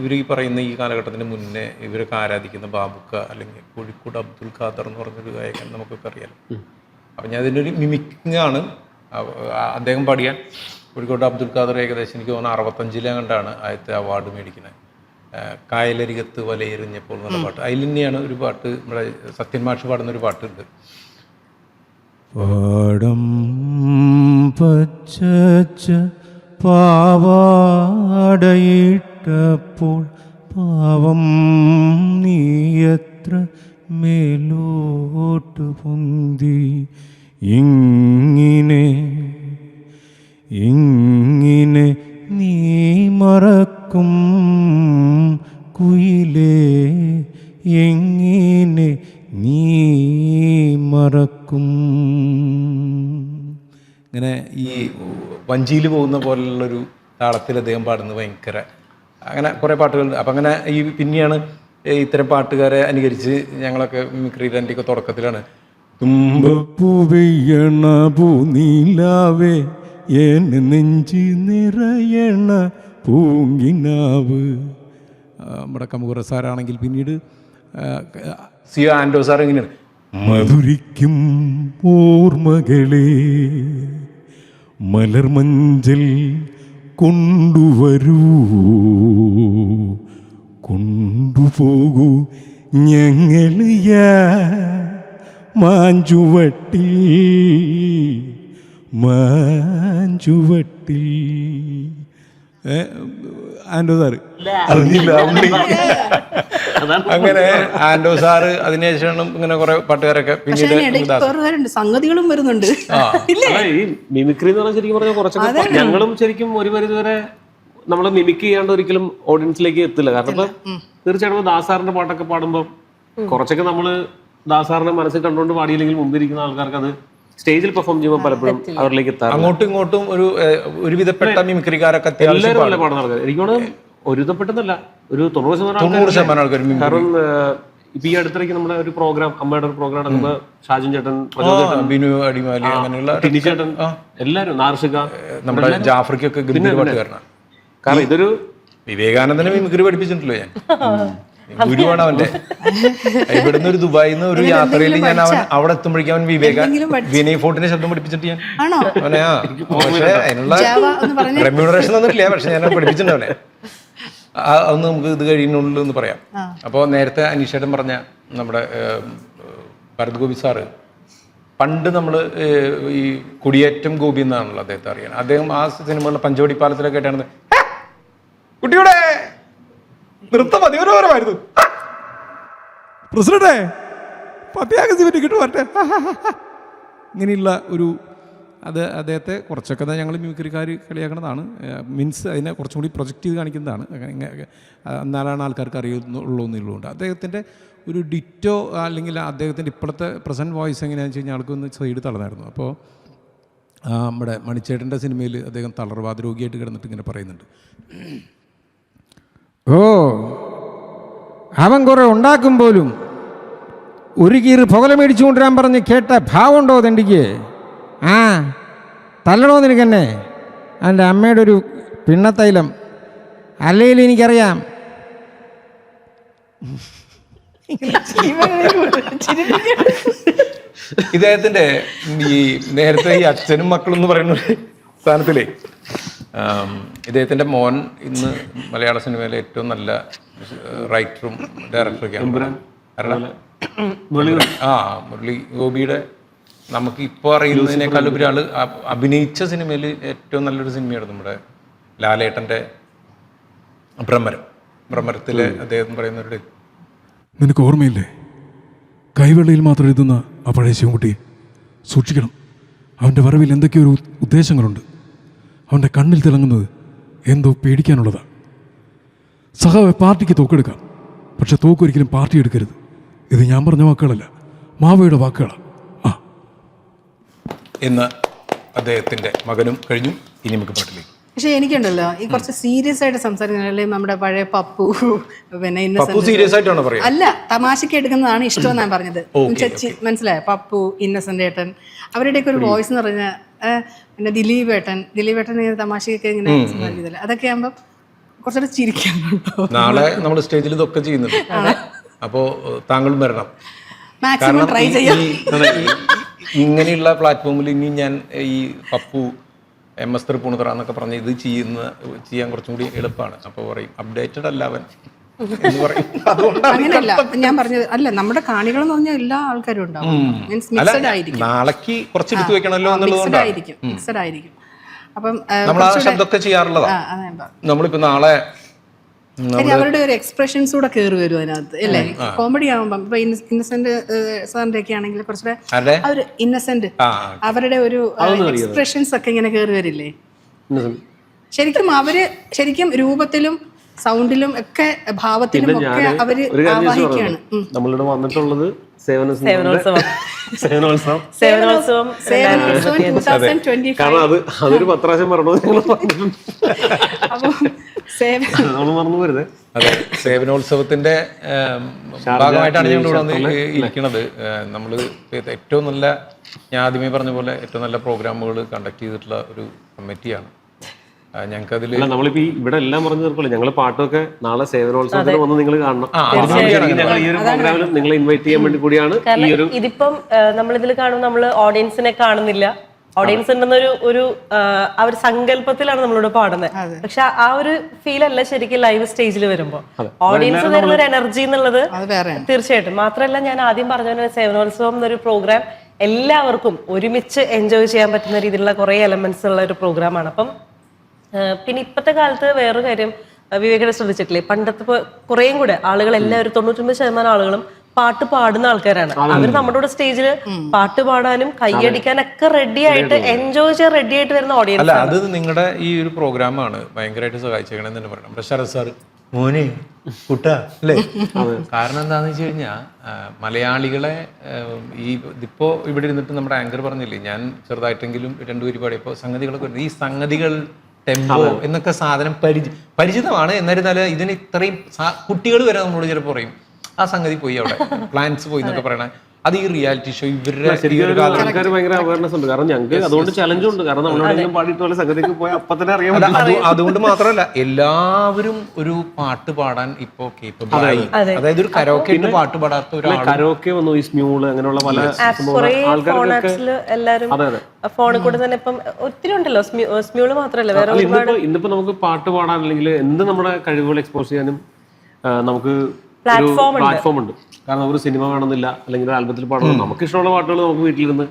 ഇവർ ഈ പറയുന്ന ഈ കാലഘട്ടത്തിന് മുന്നേ ഇവരൊക്കെ ആരാധിക്കുന്ന ബാബുക്ക അല്ലെങ്കിൽ കോഴിക്കോട് അബ്ദുൽ ഖാദർ എന്ന് പറഞ്ഞൊരു ഗായകൻ നമുക്കൊക്കെ അറിയാലോ. അപ്പം ഞാൻ അതിൻ്റെ ഒരു മിമിക്കിംഗ് ആണ് അദ്ദേഹം പാടിയാൽ. കോഴിക്കോട് അബ്ദുൽ ഖാദർ ഏകദേശം എനിക്ക് തോന്നുന്നു 65 കണ്ടാണ് ആദ്യത്തെ അവാർഡ് മേടിക്കുന്നത്. കായലരികത്ത് വലയെറിഞ്ഞപ്പോൾ എന്നുള്ള പാട്ട്. അതിൽ തന്നെയാണ് ഒരു പാട്ട് നമ്മുടെ സത്യൻ മാഷ് പാടുന്ന ഒരു പാട്ടുണ്ട്. പാടം പച്ച പാവാടയിട്ടപ്പോൾ പാവം നീയത്ര മേലോട്ട് പൊന്തി ഇങ്ങനെ നീ മറക്കും കുയിലേ എങ്ങനെ നീ മറക്കും. ഇങ്ങനെ ഈ വഞ്ചിയിൽ പോകുന്ന പോലുള്ളൊരു താളത്തിൽ അദ്ദേഹം പാടുന്നത് ഭയങ്കര അങ്ങനെ കുറേ പാട്ടുകളുണ്ട്. അപ്പം അങ്ങനെ പിന്നെയാണ് ഇത്തരം പാട്ടുകാരെ അനുകരിച്ച് ഞങ്ങളൊക്കെ മിമിക്രിയിൽ എൻ്റെ തുടക്കത്തിലാണ് തുമ്പപ്പൂവെയ്യണ പൂനീലാവേ എൻ നെഞ്ചി നിറയണ പൂങ്കിനാവ്. നമ്മുടെ കമുകുറ സാറാണെങ്കിൽ പിന്നീട് സി ആൻഡോ സാർ ഇങ്ങനെയാണ്. മധുരിക്കും ഓർമ്മകളെ മലർമഞ്ചൽ കൊണ്ടുവരൂ കൊണ്ടുപോകൂ ഞങ്ങളിയ മാഞ്ചുവട്ടി ആൻഡോ സാറ് അങ്ങനെ ആൻഡോ സാറ് അതിനുശേഷം ഇങ്ങനെ കുറെ പാട്ടുകാരൊക്കെ പിന്നീട് സംഗതികളും വരുന്നുണ്ട്. ഈ മിമിക്രി എന്ന് പറഞ്ഞാൽ ശരിക്കും പറഞ്ഞാൽ കുറച്ചൊക്കെ ഞങ്ങളും ശരിക്കും ഒരു പരിധി വരെ നമ്മൾ മിമിക് ചെയ്യാണ്ട് ഒരിക്കലും ഓഡിയൻസിലേക്ക് എത്തില്ല. കാരണം ഇപ്പൊ തീർച്ചയായിട്ടും ദാസാറിന്റെ പാട്ടൊക്കെ പാടുമ്പോൾ കുറച്ചൊക്കെ നമ്മള് ദാസാറിനെ മനസ്സിൽ കണ്ടുകൊണ്ട് പാടിയില്ലെങ്കിൽ മുമ്പിരിക്കുന്ന ആൾക്കാർക്ക് അത് സ്റ്റേജിൽ പെർഫോം ചെയ്യുമ്പോൾ പലപ്പോഴും അവരിലേക്ക് എത്താറ്. അങ്ങോട്ടും ഇങ്ങോട്ടും ഒരുവിധപ്പെട്ട മിമിക്രിക്കാരൊക്കെ എല്ലാവരും നല്ല പാടുന്ന ആൾക്കാർ. എനിക്കോട് ഒരുവിധപ്പെട്ടതല്ല, ഒരു 90% ആൾക്കാർ. കാരണം ഇപ്പൊ ഈ അടുത്തിടയ്ക്ക് നമ്മുടെ ഒരു പ്രോഗ്രാം, അമ്മയുടെ ഒരു പ്രോഗ്രാം നടക്കുമ്പോൾ ഷാജൻ ചേട്ടൻ, ബിനു അടിമാലി, അങ്ങനെയുള്ള ടിനി ചേട്ടൻ, എല്ലാവരും, നാർഷിക, നമ്മുടെ ജാഫ്രിക്കൊക്കെ പാട്ടുകാരനാണ്. കാരണം ഇതൊരു വിവേകാനന്ദനെ മിമിക്രി പഠിപ്പിച്ചിട്ടുണ്ടല്ലോ ഞാൻ. ഗുരുവാണ് അവന്റെ. ഇവിടുന്ന് ഒരു ദുബായിൽ നിന്ന് ഒരു യാത്രയിൽ ഞാൻ അവിടെ എത്തുമ്പോഴേക്കും അവൻ വിനയ് ഫോർട്ടിന്റെ ശബ്ദം പഠിപ്പിച്ചിട്ട് ഞാൻ അവനെ പക്ഷെ അതിനുള്ള റെമ്യൂണറേഷൻ തന്നിട്ടില്ല, പക്ഷെ ഞാൻ പഠിപ്പിച്ചിട്ടുണ്ട് അവനെ. അതൊന്ന് നമുക്ക് ഇത് കഴിയുന്നുള്ളൂ എന്ന് പറയാം. അപ്പോൾ നേരത്തെ അനീഷേട്ടൻ പറഞ്ഞ നമ്മുടെ ഭരത് ഗോപി സാറ്, പണ്ട് നമ്മൾ ഈ കുടിയേറ്റം ഗോപി എന്നാണല്ലോ അദ്ദേഹത്തെ അറിയാൻ. അദ്ദേഹം ആ സിനിമകളിലെ പഞ്ചവടി പാലത്തിലൊക്കെ ആയിട്ടാണ് കുട്ടിയുടെ നൃത്തം അതിമനോഹരമായിരുന്നു. പ്രസിഡന്റേ പത്യാഗസി പറ്റി കിട്ടുമാറ്റെ ഇങ്ങനെയുള്ള ഒരു അദ്ദേഹത്തെ കുറച്ചൊക്കെ ഞങ്ങൾ മിമിക്രിക്കാർ കളിയാക്കുന്നതാണ്. മീൻസ് അതിനെ കുറച്ചും കൂടി പ്രൊജക്റ്റ് ചെയ്ത് കാണിക്കുന്നതാണ്. എന്നാലാണ് ആൾക്കാർക്ക് അറിയുന്നുള്ളൂ എന്നുള്ളതുകൊണ്ട് അദ്ദേഹത്തിൻ്റെ ഒരു ഡിറ്റോ അല്ലെങ്കിൽ അദ്ദേഹത്തിൻ്റെ ഇപ്പോഴത്തെ പ്രസൻറ്റ് വോയിസ് എങ്ങനെയാണെന്ന് വെച്ച് കഴിഞ്ഞാൽ ആൾക്കൊന്ന് സൈഡ് തളർന്നായിരുന്നു. അപ്പോൾ നമ്മുടെ മണിച്ചേട്ടൻ്റെ സിനിമയിൽ അദ്ദേഹം തളർവാദ രോഗിയായിട്ട് കിടന്നിട്ട് ഇങ്ങനെ പറയുന്നുണ്ട്, ഓ അവൻ കുറെ ഉണ്ടാക്കും പോലും ഒരു കീറ് പുകല മേടിച്ചു കൊണ്ടുവരാൻ പറഞ്ഞ് കേട്ട ഭാവമുണ്ടോ തെണ്ടിക്ക്? ആ തല്ലണോ നിനക്കെന്നെ? എൻ്റെ അമ്മയുടെ ഒരു പിണ്ണത്തൈലം അല്ലെങ്കിൽ എനിക്കറിയാം. ഇദ്ദേഹത്തിൻ്റെ ഈ നേരത്തെ ഈ അച്ഛനും മക്കളും എന്ന് പറയുന്ന സ്ഥാനത്തിലേ ഇദ്ദേഹത്തിൻ്റെ മോൻ ഇന്ന് മലയാള സിനിമയിലെ ഏറ്റവും നല്ല റൈറ്ററും ഡയറക്ടറൊക്കെയാണ്. മുരളി ഗോപിയുടെ നമുക്ക് ഇപ്പോൾ അറിയുന്നതിനേക്കാൾ ഉപരി ആള് അഭിനയിച്ച സിനിമയിൽ ഏറ്റവും നല്ലൊരു സിനിമയാണ് നമ്മുടെ ലാലേട്ടൻ്റെ ഭ്രമരം. ഭ്രമരത്തിലെ അദ്ദേഹം പറയുന്നവരുടെ നിനക്ക് ഓർമ്മയില്ലേ, കൈവെള്ളയിൽ മാത്രം എഴുതുന്ന ആ പഴയ ശിവൻകുട്ടി സൂക്ഷിക്കണം. അവൻ്റെ വരവിൽ എന്തൊക്കെയോ ഒരു ഉദ്ദേശങ്ങളുണ്ട്. അവൻ്റെ കണ്ണിൽ തിളങ്ങുന്നത് എന്തോ പേടിക്കാനുള്ളതാണ്. സഹാവെ, പാർട്ടിക്ക് തോക്കെടുക്കാം, പക്ഷെ തോക്കൊരിക്കലും പാർട്ടി എടുക്കരുത്. ഇത് ഞാൻ പറഞ്ഞ വാക്കുകളല്ല, മാവയുടെ വാക്കുകളാണ്. ആ എന്ന് അദ്ദേഹത്തിൻ്റെ മകനും കഴിഞ്ഞു. ഇനി നമുക്ക് പാട്ടിലേക്ക്. പക്ഷെ എനിക്കുണ്ടല്ലോ ഈ കുറച്ച് സീരിയസ് ആയിട്ട് സംസാരിക്കുന്ന നമ്മുടെ പഴയ പപ്പു, പിന്നെ പപ്പു സീരിയസ് ആയിട്ടാണ് പറയുക? അല്ല, തമാശക്ക് എടുക്കുന്നതാണ് ഇഷ്ടം ഞാൻ പറഞ്ഞത്. മനസ്സിലായോ? പപ്പു, ഇന്നസെന്റ് ഏട്ടൻ, അവരുടെയൊക്കെ ഒരു വോയിസ് എന്ന് പറഞ്ഞാൽ, പിന്നെ ദിലീപ് ഏട്ടൻ ഇങ്ങനെ തമാശയൊക്കെ ഇങ്ങനെ സംസാരിക്കുന്നില്ല, അതൊക്കെ ആകുമ്പോൾ കുറച്ചുകൂടെ ചിരിക്കാനുണ്ടോ. നാളെ നമ്മൾ സ്റ്റേജിൽ ഇതൊക്കെ ചെയ്യുന്നുണ്ട്. അപ്പോൾ താങ്കളും വരണം. മാക്സിമം ട്രൈ ചെയ്യാം. ഇങ്ങനെയുള്ള പ്ലാറ്റ്ഫോമിൽ ഇനി ഞാൻ ഈ പപ്പു, MS തൃപ്പൂണിത്തുറ എന്നൊക്കെ പറഞ്ഞ് ഇത് ചെയ്യാൻ കുറച്ചും കൂടി എളുപ്പമാണ്. അപ്പോൾ പറയും അപ്ഡേറ്റഡ് അല്ല അവൻ എന്ന് പറയും. അങ്ങനെയല്ല ഞാൻ പറഞ്ഞത്. അല്ല, നമ്മുടെ കാണികൾ എന്ന് പറഞ്ഞാൽ എല്ലാ ആൾക്കാരും ഉണ്ടാവും. മീൻസ് മിക്സഡ് ആയിരിക്കും. നാളേക്ക് കുറച്ച് എടുത്തു വെക്കണമല്ലോ എന്നുള്ളതുകൊണ്ടാണ്. മിക്സഡ് ആയിരിക്കും. അപ്പം നമ്മൾ ആ ശബ്ദമൊക്കെ ചെയ്യാറുള്ളതാണ്. നമ്മളിപ്പോൾ നാളെ അവരുടെ ഒരു എക്സ്പ്രഷൻസ് കൂടെ കയറി വരും അതിനകത്ത്, അല്ലേ? കോമഡി ആകുമ്പം ഇപ്പൊ ഇന്നസെന്റ് സാറിന്റെ ഒക്കെ ആണെങ്കിൽ കുറച്ചുകൂടെ അവര് ഇന്നസെന്റ് അവരുടെ ഒരു എക്സ്പ്രഷൻസ് ഒക്കെ ഇങ്ങനെ കയറി വരില്ലേ? ശരിക്കും രൂപത്തിലും സൗണ്ടിലും ഒക്കെ ഭാവത്തിലും ഒക്കെ അവര് ആവാഹിക്കുകയാണ്. നമ്മളിവിടെ വന്നിട്ടുള്ളത് കാരണം അതൊരു 10 പ്രാവശ്യം പറഞ്ഞു മറന്നു പോരുത്. അതെ, സേവനോത്സവത്തിന്റെ ഭാഗമായിട്ടാണ് ഞങ്ങൾ ഇവിടെ വന്ന് ഇരിക്കുന്നത്. നമ്മൾ ഏറ്റവും നല്ല, ഞാൻ ആദ്യമേ പറഞ്ഞ പോലെ ഏറ്റവും നല്ല പ്രോഗ്രാമുകൾ കണ്ടക്ട് ചെയ്തിട്ടുള്ള ഒരു കമ്മിറ്റിയാണ് ഞങ്ങൾക്ക്. അതിൽ നമ്മളിപ്പോ ഇവിടെ എല്ലാം പറഞ്ഞു തീർക്കുള്ളൂ. ഞങ്ങൾ പാട്ടൊക്കെ നാളെ സേവനോത്സവത്തിന് വന്ന് നിങ്ങൾ കാണണം. ഞങ്ങൾ ഈ ഒരു പ്രോഗ്രാമിൽ നിങ്ങളെ ഇൻവൈറ്റ് ചെയ്യാൻ വേണ്ടി കൂടിയാണ് ഈ ഒരു. ഇതിപ്പം നമ്മളിതിൽ കാണുമ്പോൾ നമ്മൾ ഓഡിയൻസിനെ കാണുന്നില്ല. ഓഡിയൻസ് ഉണ്ടെന്നൊരു ഒരു ആ ഒരു സങ്കല്പത്തിലാണ് നമ്മളിവിടെ പാടുന്നത്. പക്ഷെ ആ ഒരു ഫീൽ അല്ല ശരിക്കും ലൈവ് സ്റ്റേജിൽ വരുമ്പോൾ ഓഡിയൻസ് തരുന്ന ഒരു എനർജി എന്നുള്ളത് തീർച്ചയായിട്ടും. മാത്രമല്ല, ഞാൻ ആദ്യം പറഞ്ഞ പോലെ സേവനോത്സവം എന്നൊരു പ്രോഗ്രാം എല്ലാവർക്കും ഒരുമിച്ച് എൻജോയ് ചെയ്യാൻ പറ്റുന്ന രീതിയിലുള്ള കുറെ എലമെന്റ്സ് ഉള്ള ഒരു പ്രോഗ്രാമാണ്. അപ്പം പിന്നെ ഇപ്പോഴത്തെ കാലത്ത് വേറൊരു കാര്യം വിവേകനെ ശ്രദ്ധിച്ചിട്ടില്ലേ, പണ്ടത്തെ കുറേയും കൂടെ ആളുകൾ എല്ലാവരും 99% ആളുകളും പാട്ട് പാടുന്ന ആൾക്കാരാണ്. അവർ നമ്മുടെ കൂടെ സ്റ്റേജിൽ പാട്ട് പാടാനും കൈയടിക്കാനൊക്കെ റെഡി ആയിട്ട് എൻജോയ് ചെയ്യാൻ റെഡി ആയിട്ട് വരുന്ന ഓഡിയൻസ്. അല്ല, അത് നിങ്ങളുടെ ഈ ഒരു പ്രോഗ്രാമാണ് ഭയങ്കരമായിട്ട് സഹായിച്ചേക്കണെന്ന് തന്നെ പറയണം. ശരത് സാർ മോനെ കുട്ടാ അല്ലേ? കാരണം എന്താണെന്ന് വെച്ച് കഴിഞ്ഞാൽ മലയാളികളെ ഇതിപ്പോ ഇവിടെ ഇരുന്നിട്ട് നമ്മുടെ ആങ്കർ പറഞ്ഞില്ലേ, ഞാൻ ചെറുതായിട്ടെങ്കിലും 2 പേര് പാടിയപ്പോൾ സംഗതികളൊക്കെ ഈ സംഗതികൾ ടെമ്പോ എന്നൊക്കെ സാധനം പരിചിതമാണ്. എന്നിരുന്നാലും ഇതിന് ഇത്രയും കുട്ടികൾ വരെ നമ്മളോട് ചിലപ്പോൾ പറയും ആ സംഗതി പോയി, അവിടെ പ്ലാൻസ് പോയി എന്നൊക്കെ പറയണ. അത് ഈ റിയാലിറ്റി ഷോ ഇവരുടെ ആൾക്കാർ ഭയങ്കര അവയർനെസ് ഉണ്ട്. കാരണം ഞങ്ങൾക്ക് അതുകൊണ്ട് ചലഞ്ചും ഉണ്ട്. കാരണം നമ്മളെവിടെയെങ്കിലും പാടിയിട്ട് പോലെ സംഗതിക്ക് പോയി അപ്പൊ തന്നെ അറിയാം. അതുകൊണ്ട് മാത്രമല്ല, എല്ലാവരും ഒരു പാട്ട് പാടാൻ ഇപ്പൊ കേപ്പബിൾ ആയി. അതായത് ഒരു കരോക്കെ പാട്ട് പാടാത്ത ഒരാൾ, കരോക്കെ വന്നു, ഈ സ്മ്യൂള് അങ്ങനെയുള്ള പല എല്ലാവരും ഫോണിൽ കൂടെ തന്നെ ഇപ്പം ഒത്തിരി ഉണ്ടല്ലോ. സ്മ്യൂള് മാത്രമല്ല, വേറെ ഇന്നിപ്പോ നമുക്ക് പാട്ട് പാടാൻ അല്ലെങ്കിൽ എന്ത് നമ്മുടെ കഴിവുകൾ എക്സ്പോസ് ചെയ്യാനും നമുക്ക് പ്ലാറ്റ്ഫോം ഉണ്ട്. കാരണം ഒരു സിനിമ വേണമെന്നില്ല, അല്ലെങ്കിൽ ഒരു ആൽബത്തിൽ പാടണം. നമുക്ക് ഇഷ്ടമുള്ള പാട്ടുകൾ നമുക്ക് വീട്ടിലിരുന്ന്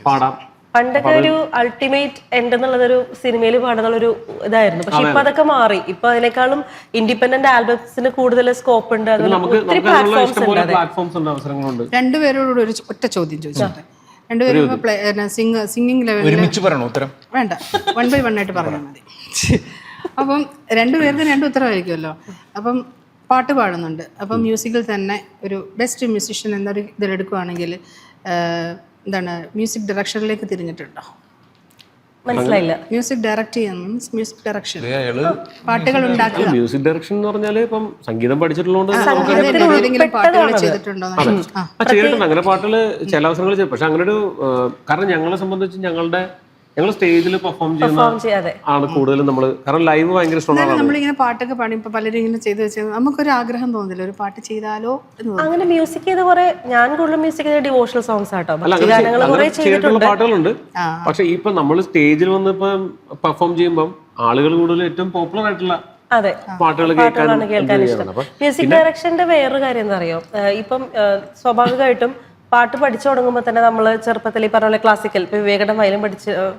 പാടാം. പണ്ടൊക്കെ ഒരു അൾട്ടിമേറ്റ് എൻഡ് എന്നുള്ളതൊരു സിനിമയിൽ പാടുന്നുള്ളൊരു ഇതായിരുന്നു. പക്ഷെ ഇപ്പൊ അതൊക്കെ മാറി. ഇപ്പൊ അതിനേക്കാളും ഇൻഡിപെൻഡന്റ് ആൽബംസിന് കൂടുതൽ സ്കോപ്പ് ഉണ്ട്. രണ്ടുപേരോട് ഒരു ഒറ്റ ചോദ്യം ചോദിച്ചോട്ടെ. രണ്ടുപേരും സിംഗിങ് ലെവലിൽ ഉത്തരം വേണ്ട, 1 by 1 ആയിട്ട് പറഞ്ഞാൽ മതി. അപ്പം രണ്ടുപേർക്കും 2 ഉത്തരവായിരിക്കുമല്ലോ. അപ്പം പാട്ട് പാടുന്നുണ്ട്. അപ്പം മ്യൂസിക്കിൽ തന്നെ ഒരു ബെസ്റ്റ് മ്യൂസിഷ്യൻ എന്നൊരു ഇതിലെടുക്കുകയാണെങ്കിൽ എന്താണ്, മ്യൂസിക് ഡയറക്ഷനിലേക്ക് തിരിഞ്ഞിട്ടുണ്ടോ? മനസ്സിലായില്ല. മ്യൂസിക് ഡയറക്ട് ചെയ്യാൻ മീൻസ് മ്യൂസിക് ഡയറക്ഷൻ, പാട്ടുകൾ ഉണ്ടാക്കുക. മ്യൂസിക് ഡയറക്ഷൻ എന്ന് പറഞ്ഞാല് ഇപ്പം സംഗീതം പഠിച്ചിട്ടുള്ളതുകൊണ്ട് പാട്ടുകൾ ചെയ്തിട്ടുണ്ടോ? ചെയ്തിട്ടുണ്ട് അങ്ങനെ പാട്ടുകൾ ചില അവസരങ്ങളിൽ ചെയ്യും. പക്ഷെ അങ്ങനെ ഒരു കാരണം ഞങ്ങളെ സംബന്ധിച്ച് ഞങ്ങൾ സ്റ്റേജിൽ പെർഫോം ചെയ്യുന്ന ആണ് കൂടുതലും നമ്മൾ. കാരണം ലൈവ് ഭയങ്കര ഇഷ്ടമാണ്. നമ്മളിങ്ങനെ പാട്ടൊക്കെ പാടി ഇപ്പൊ പലരും ഇങ്ങനെ ചെയ്ത് വെച്ചാൽ നമുക്കൊരു ആഗ്രഹം തോന്നില്ല ഒരു പാട്ട് ചെയ്താലോ എന്ന്. അങ്ങനെ മ്യൂസിക് ചെയ്ത് കുറെ, ഞാൻ കൂടുതലും മ്യൂസിക് ചെയ്ത ഡിവോഷണൽ സോങ്സ് ആട്ടോ. ചെയ്തിട്ടുള്ള പാട്ടുകളുണ്ട്. പക്ഷെ ഇപ്പൊ നമ്മൾ സ്റ്റേജിൽ വന്ന് ഇപ്പൊ പെർഫോം ചെയ്യുമ്പോൾ ആളുകൾ കൂടുതൽ ഏറ്റവും പോപ്പുലർ ആയിട്ടുള്ള പാട്ടുകൾ കേൾക്കാൻ ഇഷ്ടം. മ്യൂസിക് ഡയറക്ഷന്റെ വേറൊരു കാര്യം എന്താ അറിയോ, ഇപ്പം സ്വാഭാവികമായിട്ടും പാട്ട് പഠിച്ചു തുടങ്ങുമ്പോൾ തന്നെ നമ്മൾ ചെറുപ്പത്തിൽ ഈ പറഞ്ഞ പോലെ ക്ലാസിക്കൽ, ഇപ്പോൾ വിവേകയുടെ വയലിൻ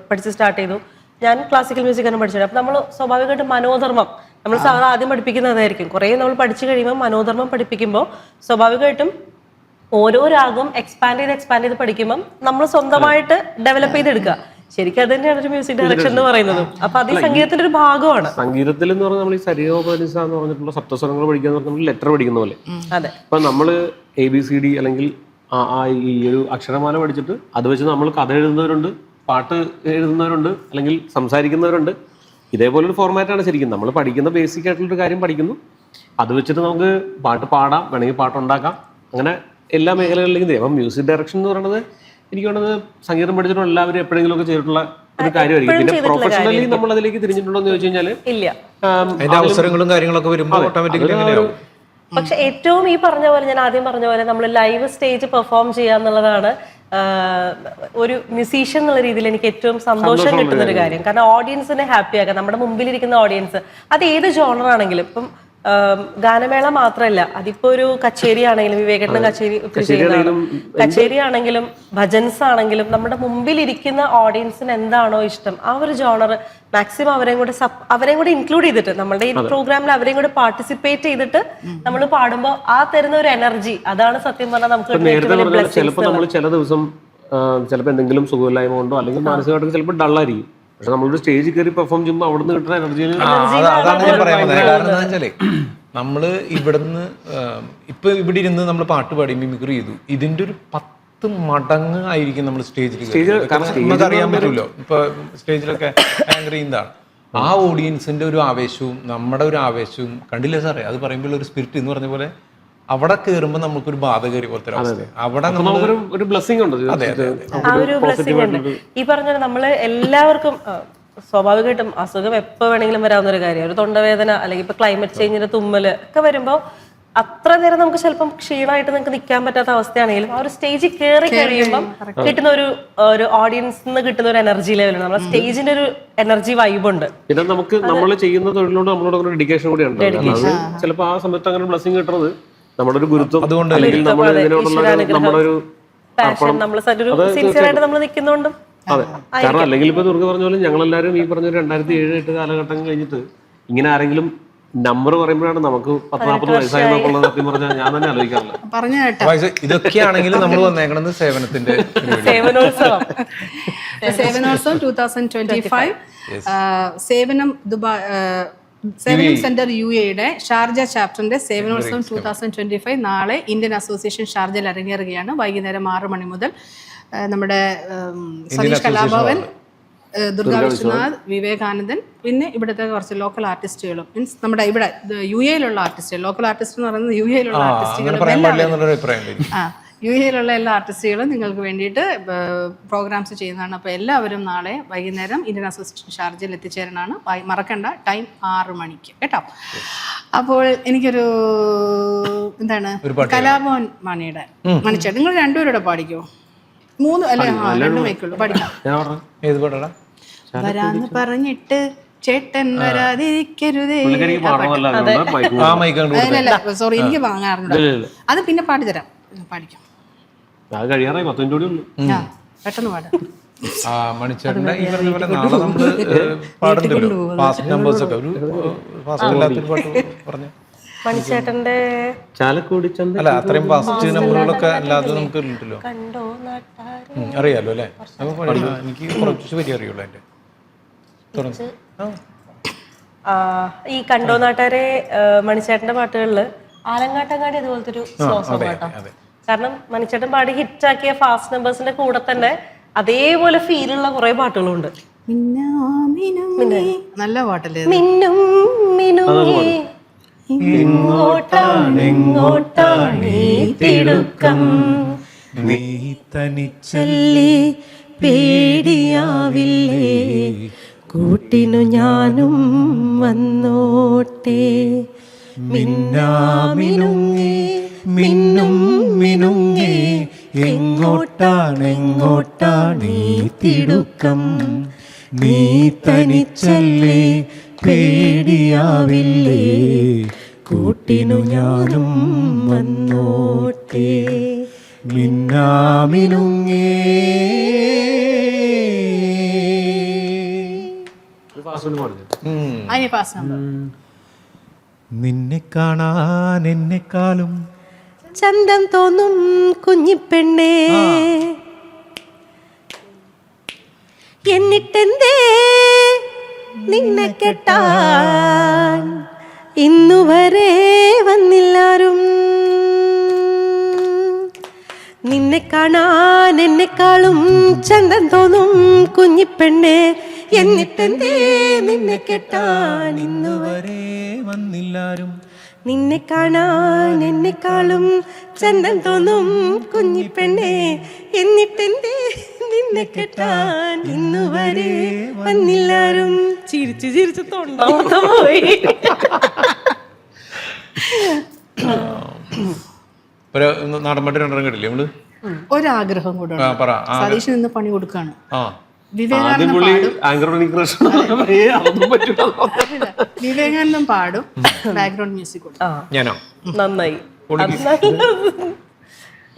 പഠിച്ച് സ്റ്റാർട്ട് ചെയ്തു. ഞാൻ ക്ലാസിക്കൽ മ്യൂസിക് ആണ് പഠിച്ചത്. അപ്പം നമ്മൾ സ്വാഭാവികമായിട്ടും മനോധർമ്മം നമ്മൾ സാധാരണ ആദ്യം പഠിപ്പിക്കുന്നതായിരിക്കും. കുറേ നമ്മൾ പഠിച്ചു കഴിയുമ്പോൾ മനോധർമ്മം പഠിപ്പിക്കുമ്പോൾ സ്വാഭാവികമായിട്ടും ഓരോ രാഗവും എക്സ്പാൻഡ് ചെയ്ത് പഠിക്കുമ്പോൾ നമ്മൾ സ്വന്തമായിട്ട് ഡെവലപ്പ് ചെയ്തെടുക്കുക. ശരിക്കും അത് തന്നെയാണ് ഒരു മ്യൂസിക് ഡയറക്ഷൻ എന്ന് പറയുന്നത്. അപ്പൊ അത് ഈ സംഗീതത്തിന്റെ ഒരു ഭാഗമാണ്. സംഗീതത്തിൽ എന്ന് പറഞ്ഞാൽ നമ്മൾ ഈ സരിഗമപനിസ എന്ന് പറഞ്ഞിട്ടുള്ള സപ്തസ്വരങ്ങൾ പഠിക്കുക നമ്മൾ ലെറ്റർ പഠിക്കുന്ന പോലെ. അതെ. ഇപ്പൊ നമ്മള് ABCD അല്ലെങ്കിൽ ഈ ഒരു അക്ഷരമാല പഠിച്ചിട്ട് അത് വെച്ച് നമ്മൾ കഥ എഴുതുന്നവരുണ്ട്, പാട്ട് എഴുതുന്നവരുണ്ട്, അല്ലെങ്കിൽ സംസാരിക്കുന്നവരുണ്ട്. ഇതേപോലെ ഒരു ഫോർമാറ്റാണ് ശരിക്കും. നമ്മൾ പഠിക്കുന്ന ബേസിക് ആയിട്ടുള്ളൊരു കാര്യം പഠിക്കുന്നു, അത് വെച്ചിട്ട് നമുക്ക് പാട്ട് പാടാം, വേണമെങ്കിൽ പാട്ടുണ്ടാക്കാം, അങ്ങനെ എല്ലാ മേഖലകളിലേക്കും. അപ്പം മ്യൂസിക് ഡയറക്ഷൻ എന്ന് പറയുന്നത് എനിക്ക് വേണ്ടത് സംഗീതം പഠിച്ചിട്ടുള്ള എല്ലാവരും എപ്പോഴെങ്കിലും ഒക്കെ ചെയ്തിട്ടുള്ള ഒരു കാര്യമായിരിക്കും. പിന്നെ പ്രൊഫഷണലി നമ്മൾ അതിലേക്ക് തിരിഞ്ഞിട്ടുണ്ടോ എന്ന് ചോദിച്ചു കഴിഞ്ഞാൽ ഇല്ല. അതിന്റെ അവസരങ്ങളും കാര്യങ്ങളൊക്കെ വരുമ്പോൾ ഓട്ടോമാറ്റിക്കലി എങ്ങനെയാവും. പക്ഷെ ഏറ്റവും ഈ പറഞ്ഞ പോലെ, ഞാൻ ആദ്യം പറഞ്ഞ പോലെ, നമ്മൾ ലൈവ് സ്റ്റേജ് പെർഫോം ചെയ്യുക എന്നുള്ളതാണ് ഒരു മ്യൂസീഷ്യൻ എന്നുള്ള രീതിയിൽ എനിക്ക് ഏറ്റവും സന്തോഷം കിട്ടുന്ന ഒരു കാര്യം. കാരണം ഓഡിയൻസിനെ ഹാപ്പി ആക്കുക. നമ്മുടെ മുമ്പിലിരിക്കുന്ന ഓഡിയൻസ് അത് ഏത് ജോണർ ആണെങ്കിലും, ഇപ്പം ഗാനമേള മാത്രമല്ല, അതിപ്പോ ഒരു കച്ചേരി ആണെങ്കിലും, വിവേകേട്ടൻ കച്ചേരി ആണെങ്കിലും ഭജൻസ് ആണെങ്കിലും, നമ്മുടെ മുമ്പിലിരിക്കുന്ന ഓഡിയൻസിന് എന്താണോ ഇഷ്ടം ആ ഒരു ജോണർ മാക്സിമം അവരെയും കൂടെ ഇൻക്ലൂഡ് ചെയ്തിട്ട് നമ്മുടെ ഈ പ്രോഗ്രാമിൽ അവരെയും കൂടെ പാർട്ടിസിപ്പേറ്റ് ചെയ്തിട്ട് നമ്മൾ പാടുമ്പോൾ ആ തരുന്ന ഒരു എനർജി, അതാണ് സത്യം പറഞ്ഞാൽ നമുക്ക് ചിലപ്പോൾ നമ്മൾ ചില ദിവസം ചിലപ്പോൾ എന്തെങ്കിലും സുഖമില്ലായ്മ കൊണ്ടോ അല്ലെങ്കിൽ മാനസികമായിട്ട് ചിലപ്പോൾ ഡള്ളായിരിക്കും. പക്ഷെ നമ്മളൊരു സ്റ്റേജിൽ കയറി പെർഫോം ചെയ്യുമ്പോൾ അവിടെ നിന്ന് കിട്ടുന്ന എനർജി അതാണ് ഞാൻ പറയാൻ വന്നത്. കാരണം എന്താ വെച്ചാലേ നമ്മള് ഇവിടുന്ന് ഇപ്പൊ ഇവിടെ ഇരുന്ന് നമ്മൾ പാട്ട് പാടി മിമിക്രി ചെയ്തു, ഇതിന്റെ ഒരു 10 മടങ്ങ് ആയിരിക്കും നമ്മൾ സ്റ്റേജിൽ. നമുക്ക് അറിയാൻ പറ്റുമല്ലോ, ഇപ്പൊ സ്റ്റേജിലൊക്കെ ആങ്കർ ചെയ്യുന്നതാണ്. ആ ഓഡിയൻസിന്റെ ഒരു ആവേശവും നമ്മുടെ ഒരു ആവേശവും കണ്ടില്ലേ സാറേ, അത് പറയുമ്പോൾ ഒരു സ്പിരിറ്റ് എന്ന് പറഞ്ഞ പോലെ അവിടെ കയറുമ്പോൾ നമുക്കൊരു ബാധ കയറി പോലത്തെ അവസ്ഥ. അവിടെ ഒരു ബ്ലെസ്സിംഗ് ഉണ്ട്. ആ ഒരു ബ്ലെസ്സിംഗ് ഉണ്ട്. ഈ പറഞ്ഞ നമ്മള് എല്ലാവർക്കും സ്വാഭാവികമായിട്ടും അസുഖം എപ്പോൾ വേണമെങ്കിലും വരാവുന്ന ഒരു കാര്യം. ഒരു തൊണ്ടവേദന അല്ലെങ്കിൽ ഇപ്പൊ ക്ലൈമറ്റ് ചേഞ്ചിന്റെ തുമ്മല് ഒക്കെ വരുമ്പോൾ അത്ര നേരം നമുക്ക് ചിലപ്പം ക്ഷീണമായിട്ട് നിങ്ങൾക്ക് നിൽക്കാൻ പറ്റാത്ത അവസ്ഥയാണെങ്കിലും ആ ഒരു സ്റ്റേജിൽ കയറി കഴിയുമ്പോൾ കിട്ടുന്ന ഒരു ഓഡിയൻസിന് കിട്ടുന്ന ഒരു എനർജി ലെവലാണ്. നമ്മുടെ സ്റ്റേജിന്റെ ഒരു എനർജി വൈബുണ്ട്. പിന്നെ നമുക്ക് നമ്മൾ ചെയ്യുന്ന തൊഴിലോട് നമ്മളോട് ഒരു ഡെഡിക്കേഷൻ കൂടി ഉണ്ട്. ചിലപ്പോൾ ആ സമയത്ത് അങ്ങനെ ബ്ലെസ്സിംഗ് കിട്ടുന്നത് നമ്മുടെ ഒരു ഗുരുത്വം, അതുകൊണ്ട് അല്ലെങ്കിൽ നമ്മുടെ ഒരു പാഷൻ, നമ്മൾ സിൻസിയറായിട്ട് നമ്മൾ നിൽക്കുന്നുണ്ടും. അതെ, കാരണം അല്ലെങ്കിൽ ഇപ്പൊ ദുർഗ പറഞ്ഞ പോലെ ഞങ്ങളെല്ലാവരും ഈ പറഞ്ഞ 2007-8 കാലഘട്ടം കഴിഞ്ഞിട്ട് ഇങ്ങനെ ആരെങ്കിലും നമ്പർ പറയുമ്പോഴാണ് നമുക്ക് 40-40 വയസ്സായെന്നുള്ളത് സത്യം പറഞ്ഞാൽ ഞാൻ തന്നെ ആലോചിക്കാറില്ല. ഇതൊക്കെയാണെങ്കിലും നമ്മൾ വന്നേക്കണത് സേവനത്തിന്റെ സേവനോത്സവം 2025 സേവനം ദുബായ് സേവനം സെന്റർ UAE ഷാർജ ചാപ്റ്ററിന്റെ സേവനോത്സവം 2025 നാളെ ഇന്ത്യൻ അസോസിയേഷൻ ഷാർജയിൽ അരങ്ങേറുകയാണ്. വൈകുന്നേരം 6 മണി മുതൽ നമ്മുടെ സതീഷ് കലാഭവൻ, ദുർഗാ വിശ്വനാഥ്, വിവേകാനന്ദൻ, പിന്നെ ഇവിടുത്തെ കുറച്ച് ലോക്കൽ ആർട്ടിസ്റ്റുകളും, മീൻസ് നമ്മുടെ ഇവിടെ UAE-ലുള്ള ആർട്ടിസ്റ്റുകൾ, ലോക്കൽ ആർട്ടിസ്റ്റ് എന്ന് പറയുന്നത് UAE-ലുള്ള ആർട്ടിസ്റ്റുകളും UAE-ലുള്ള എല്ലാ ആർട്ടിസ്റ്റുകളും നിങ്ങൾക്ക് വേണ്ടിയിട്ട് പ്രോഗ്രാംസ് ചെയ്യുന്നതാണ്. അപ്പോൾ എല്ലാവരും നാളെ വൈകുന്നേരം ഇന്ത്യൻ അസോസിയേഷൻ ഷാർജയിൽ എത്തിച്ചേരാനാണ്. മറക്കണ്ട, ടൈം 6 മണിക്ക് കേട്ടോ. അപ്പോൾ എനിക്കൊരു എന്താണ് കലാഭവൻ മണിയുടെ മണിച്ചേട്ടൻ, നിങ്ങൾ രണ്ടുപേരുടെ പാടിക്കോ? 3 അല്ലെ? 2 മൈക്കുള്ളൂ, പഠിക്കാം. വരാന്ന് പറഞ്ഞിട്ട് ചേട്ടൻ വരാതിരിക്കരുതേ. സോറി, എനിക്ക് വാങ്ങാറുണ്ട്. അത് പിന്നെ പാടിത്തരാം, പാടിക്കാം. പെട്ടെന്ന് പാടാം. മണിച്ചേട്ടന്റെ ഈ പറഞ്ഞ പോലെ നാളെ നമ്മള് പാടുന്നുണ്ടല്ലോ ഫാസ്റ്റ് നമ്പേഴ്സ് ഒക്കെ. ഒരു ഫാസ്റ്റ് ഇല്ലാത്തൊരു പാട്ട് പറഞ്ഞു മണിച്ചേട്ടന്റെ അല്ല, അത്രയും ഫാസ്റ്റ് നമ്പറുകളൊക്കെ അല്ലാതെ നമുക്ക് കിട്ടില്ലോ. അറിയാലോ അല്ലേ? എനിക്ക് കുറച്ച് വരി അറിയുള്ളൂ അതിന്റെ. ഈ കണ്ടോ നാട്ടാരെ മണിച്ചേട്ടന്റെ പാട്ടുകളില് ആലങ്ങാട്ടങ്ങാടി അതുപോലത്തെ ഒരു ശ്ലോകം കേട്ടോ. കാരണം മണിച്ചേട്ടൻ പാടി ഹിറ്റാക്കിയ ഫാസ്റ്റ് നമ്പേഴ്സിന്റെ കൂടെ തന്നെ അതേപോലെ ഫീലുള്ള കുറെ പാട്ടുകളുണ്ട്. നല്ല പാട്ടല്ലേ? മിന്നും മിനുങ്ങി നീ തനിച്ചല്ലേ പേടിയാവില്ലേ, കൂട്ടിനു ഞാനും വന്നോട്ടെ. മിന്നാമിനുങ്ങി മിന്നും മിനുങ്ങി എങ്ങോട്ടാണെങ്ങോട്ടാണീ തിടുക്കം, നീ തനിച്ചല്ലേ പേടിയാവില്ലേ, കൂട്ടിനു ഞാനും വന്നോട്ടെ. മിന്നാമിനുങ്ങേ. നിന്നെ കാണാൻ എന്നെക്കാളും ചന്തം തോന്നും കുഞ്ഞിപ്പെണ്ണേ, എന്നിട്ടെന്തേ നിന്നെ കെട്ടാൻ ഇന്നുവരെ വന്നില്ലാരും. നിന്നെ കാണാൻ എന്നെക്കാളും ചന്തം തോന്നും കുഞ്ഞിപ്പെണ്ണേ, എന്നിട്ടെന്തേ നിന്നെ കെട്ടാൻ ഇന്നുവരെ വന്നില്ലാരും. നിന്നെ കാണാൻ എന്നെക്കാളും ചന്തം തോന്നും കുഞ്ഞിപ്പെണ്ണേ, എന്നിട്ടെന്തേ നിന്നെ കെട്ടാൻ ഇന്നുവരെ വന്നില്ലാരും. ചിരിച്ചു ചിരിച്ചു തൊണ്ടാമത്ത പോയി. നാടൻപാട്ട് രണ്ടെണ്ണം കേട്ടില്ലേ നമ്മള്? ഒരാഗ്രഹം കൂടെ ഉണ്ട്. പറ. സതീഷിന് ഇന്ന് പണി കൊടുക്കാണ്. ആദ്യം പുള്ളി ആങ്കറോണിക് ക്രഷ് വിവേകാനന്ദം പാടും, ബാക്ക്ഗ്രൗണ്ട് മ്യൂസിക് കൊടുക്കും. ഞാനോ? നന്നായി.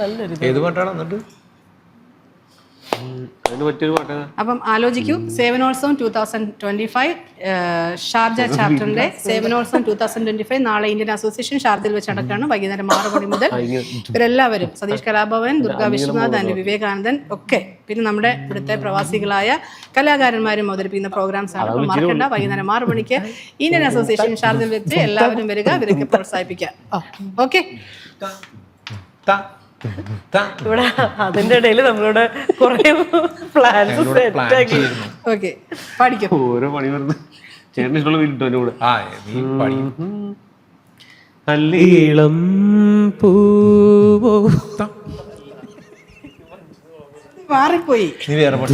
നല്ലൊരു ഏത് പാട്ടാണ് എന്നിട്ട്? അതിന് പറ്റിയൊരു പാട്ട്. അപ്പം ആലോചിക്കൂ. സേവനോത്സവം 2025 ഷാർജ ചാപ്റ്ററിന്റെ സേവനോത്സവം 2025 നാളെ ഇന്ത്യൻ അസോസിയേഷൻ ഷാർജയിൽ വെച്ച് നടക്കുകയാണ്. വൈകുന്നേരം 6 മണി മുതൽ ഇവരെല്ലാവരും, സതീഷ് കലാഭവൻ, ദുർഗാ വിശ്വനാഥ് ആൻഡ് വിവേകാനന്ദൻ ഒക്കെ, പിന്നെ നമ്മുടെ ഇവിടുത്തെ പ്രവാസികളായ കലാകാരന്മാരും അവതരിപ്പിക്കുന്ന പ്രോഗ്രാംസ് ആണ്. അപ്പോൾ മറക്കണ്ട, വൈകുന്നേരം 6 മണിക്ക് ഇന്ത്യൻ അസോസിയേഷൻ ഷാർജയിൽ വെച്ച് എല്ലാവരും വരിക, ഇവരൊക്കെ പ്രോത്സാഹിപ്പിക്കാം. ഓക്കെ, ഇവിടെ അതിന്റെ ഇടയിൽ നമ്മളോട് കുറെ പ്ലാൻസ് സെറ്റ് ആക്കി. ഓക്കെ, പഠിക്കും. ഓരോ പണി വരുന്നത് ചേട്ടന് ഇഷ്ടമുള്ള വീട്ടിട്ടോ എൻ്റെ കൂടെ. നല്ലീളം പൂവോ മാറിപ്പോയി. നീ വേറെ പാട്ട്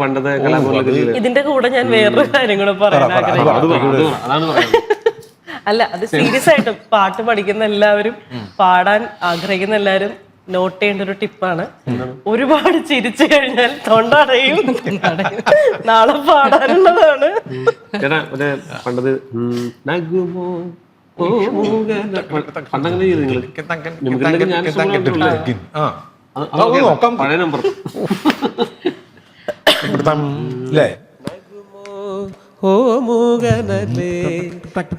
പണ്ടത്തെ കലാഭവനിലൊക്കെ ചെയ്തത്. ഇതിന്റെ കൂടെ ഞാൻ വേറൊരു കാര്യം കൂടെ പറയാൻ ആഗ്രഹിക്കുന്നു. അല്ല, അത് സീരിയസ് ആയിട്ട് പാട്ട് പഠിക്കുന്ന എല്ലാവരും, പാടാൻ ആഗ്രഹിക്കുന്ന എല്ലാവരും നോട്ട് ചെയ്യേണ്ട ഒരു ടിപ്പാണ്. ഒരുപാട് ചിരിച്ചു കഴിഞ്ഞാൽ തൊണ്ടടയും. നാളെ പാടാനുള്ളതാണ്. ചേട്ടാ മറ്റേ പണ്ടത് നഗുമോ പണ്ടങ്ങനെ ചെയ്ത് നിങ്ങള് പഴയ നമ്പർ ഓ മൂകനലേ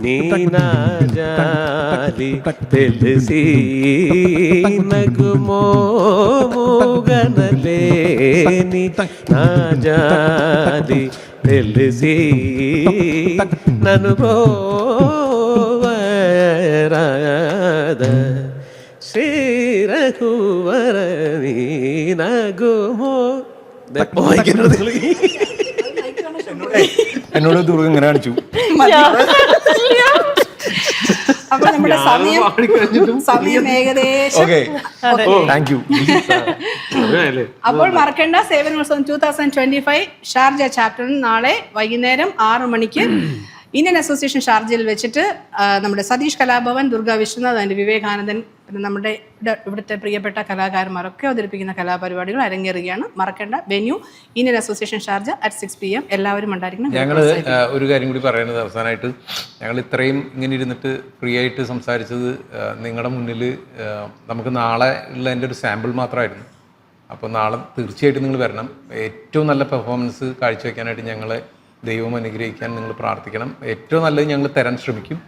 നീനാജാലി തെൽസി നഗുമോ മൂകനലേ നീനാജാലി തെൽസി നനുഭോ ശ്രീ രഘുവര നീനഗുമോ. എന്നോട് ദുർഗ ഇങ്ങനെ കാണിച്ചു. അപ്പൊ നമ്മുടെ സമയം ഏകദേശം. Thank you. അപ്പോൾ മറക്കേണ്ട, സേവനോത്സവം 2025 ഷാർജ ചാപ്റ്ററിൽ നാളെ വൈകുന്നേരം 6 മണിക്ക് ഇന്ത്യൻ അസോസിയേഷൻ ഷാർജയിൽ വെച്ചിട്ട് നമ്മുടെ സതീഷ് കലാഭവൻ, ദുർഗാ വിശ്വനാഥ് ആൻഡ് വിവേകാനന്ദൻ, പിന്നെ നമ്മുടെ ഇവിടുത്തെ പ്രിയപ്പെട്ട കലാകാരന്മാരൊക്കെ അവതരിപ്പിക്കുന്ന കലാപരിപാടികൾ അരങ്ങേറുകയാണ്. മറക്കേണ്ട, venue Indian association Sharjah at 6 PM. എല്ലാവരും ഉണ്ടായിരിക്കണം. ഞങ്ങൾ ഒരു കാര്യം കൂടി പറയുന്നത് അവസാനമായിട്ട്, ഞങ്ങൾ ഇത്രയും ഇങ്ങനെ ഇരുന്നിട്ട് ഫ്രീ ആയിട്ട് സംസാരിച്ചത് നിങ്ങളുടെ മുന്നിൽ നമുക്ക് നാളെ ഉള്ളതിൻ്റെ ഒരു സാമ്പിൾ മാത്രമായിരുന്നു. അപ്പോൾ നാളെ തീർച്ചയായിട്ടും നിങ്ങൾ വരണം. ഏറ്റവും നല്ല പെർഫോമൻസ് കാഴ്ചവെക്കാനായിട്ട് ഞങ്ങളെ ദൈവം അനുഗ്രഹിക്കാൻ നിങ്ങൾ പ്രാർത്ഥിക്കണം. ഏറ്റവും നല്ലത് ഞങ്ങൾ തരാൻ ശ്രമിക്കും.